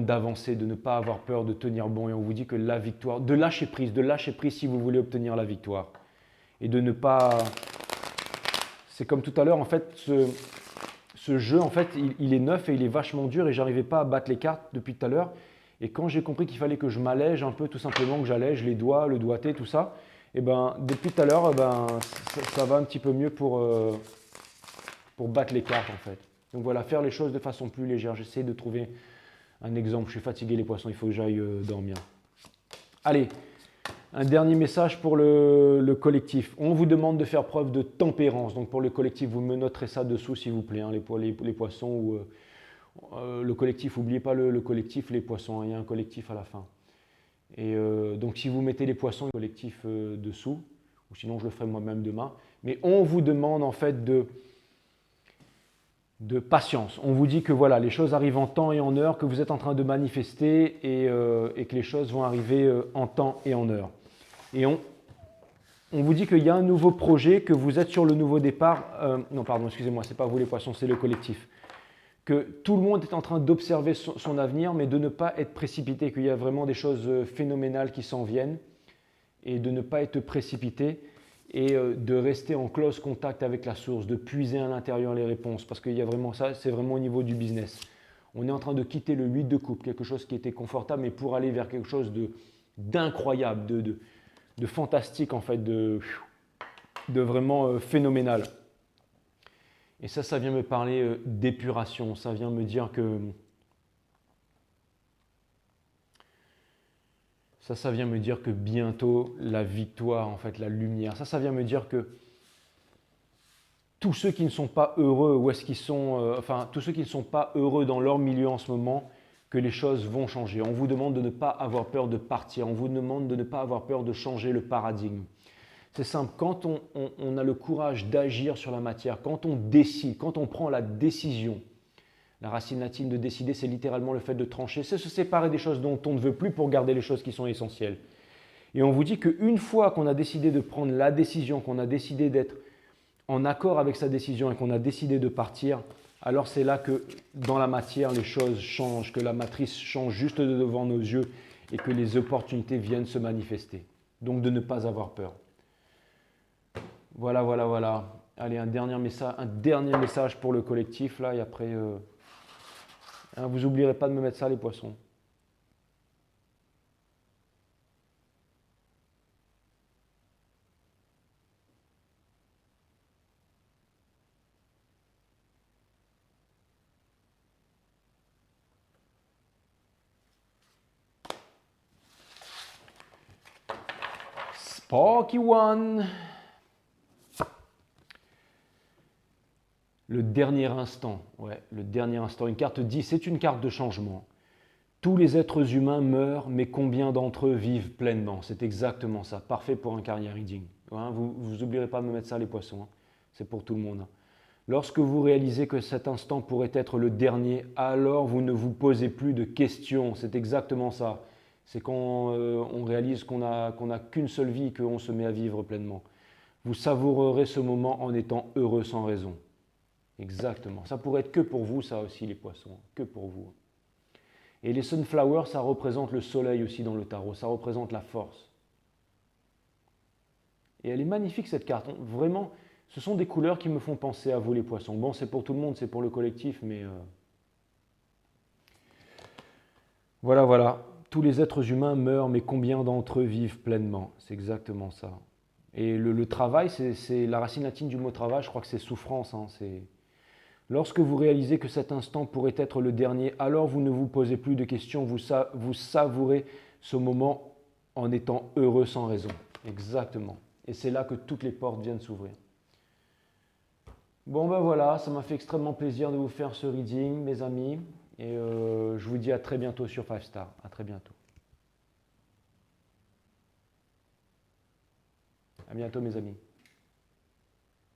d'avancer, de ne pas avoir peur, de tenir bon. Et on vous dit que la victoire, de lâcher prise si vous voulez obtenir la victoire. Et de ne pas... C'est comme tout à l'heure, en fait, ce jeu, en fait, il est neuf et il est vachement dur et j'arrivais pas à battre les cartes depuis tout à l'heure. Et quand j'ai compris qu'il fallait que je m'allège un peu, tout simplement, que j'allège les doigts, le doigté, tout ça, et ben depuis tout à l'heure, ça va un petit peu mieux pour battre les cartes, en fait. Donc voilà, faire les choses de façon plus légère. J'essaie de trouver un exemple. Je suis fatigué, les poissons, il faut que j'aille dormir. Allez. Un dernier message pour le collectif. On vous demande de faire preuve de tempérance. Donc pour le collectif, vous me noterez ça dessous s'il vous plaît, hein, les poissons ou le collectif. N'oubliez pas le collectif, les poissons. Hein, il y a un collectif à la fin. Et donc si vous mettez les poissons et le collectif dessous, ou sinon je le ferai moi-même demain. Mais on vous demande en fait de patience. On vous dit que voilà, les choses arrivent en temps et en heure, que vous êtes en train de manifester et que les choses vont arriver en temps et en heure. Et on vous dit qu'il y a un nouveau projet, que vous êtes sur le nouveau départ. Non, pardon, excusez-moi, ce n'est pas vous les poissons, c'est le collectif. Que tout le monde est en train d'observer son avenir, mais de ne pas être précipité, qu'il y a vraiment des choses phénoménales qui s'en viennent, et de ne pas être précipité, et de rester en close contact avec la source, de puiser à l'intérieur les réponses, parce qu'il y a vraiment ça, c'est vraiment au niveau du business. On est en train de quitter le 8 de coupe, quelque chose qui était confortable, mais pour aller vers quelque chose d'incroyable, de fantastique en fait, de vraiment phénoménal. Et ça vient me parler d'épuration, ça vient me dire que ça vient me dire que bientôt la victoire, en fait, la lumière, ça vient me dire que tous ceux qui ne sont pas heureux, où est-ce qu'ils sont, tous ceux qui ne sont pas heureux dans leur milieu en ce moment, que les choses vont changer. On vous demande de ne pas avoir peur de partir, on vous demande de ne pas avoir peur de changer le paradigme. C'est simple, quand on a le courage d'agir sur la matière, quand on décide, quand on prend la décision, la racine latine de décider, c'est littéralement le fait de trancher, c'est se séparer des choses dont on ne veut plus pour garder les choses qui sont essentielles. Et on vous dit qu'une fois qu'on a décidé de prendre la décision, qu'on a décidé d'être en accord avec sa décision et qu'on a décidé de partir, alors c'est là que dans la matière, les choses changent, que la matrice change juste devant nos yeux et que les opportunités viennent se manifester. Donc de ne pas avoir peur. Voilà, voilà, voilà. Allez, un dernier message pour le collectif, là, et après, vous n'oublierez pas de me mettre ça, les poissons. Sparky One. Le dernier instant, ouais, le dernier instant. Une carte dit, c'est une carte de changement. Tous les êtres humains meurent, mais combien d'entre eux vivent pleinement? C'est exactement ça. Parfait pour un carrière reading. Hein, vous n'oublierez pas de me mettre ça, les poissons. Hein. C'est pour tout le monde. Hein. Lorsque vous réalisez que cet instant pourrait être le dernier, alors vous ne vous posez plus de questions. C'est exactement ça. C'est quand on réalise qu'on n'a qu'une seule vie, qu'on se met à vivre pleinement. Vous savourerez ce moment en étant heureux sans raison. Exactement. Ça pourrait être que pour vous, ça aussi, les poissons. Que pour vous. Et les sunflowers, ça représente le soleil aussi dans le tarot. Ça représente la force. Et elle est magnifique, cette carte. Vraiment, ce sont des couleurs qui me font penser à vous, les poissons. Bon, c'est pour tout le monde, c'est pour le collectif, mais... Voilà, voilà. Tous les êtres humains meurent, mais combien d'entre eux vivent pleinement? C'est exactement ça. Et le travail, c'est la racine latine du mot travail, je crois que c'est souffrance. Hein, lorsque vous réalisez que cet instant pourrait être le dernier, alors vous ne vous posez plus de questions, vous savourez ce moment en étant heureux sans raison. Exactement. Et c'est là que toutes les portes viennent s'ouvrir. Bon ben voilà, ça m'a fait extrêmement plaisir de vous faire ce reading, mes amis. Et je vous dis à très bientôt sur 5 Star. À très bientôt. À bientôt, mes amis.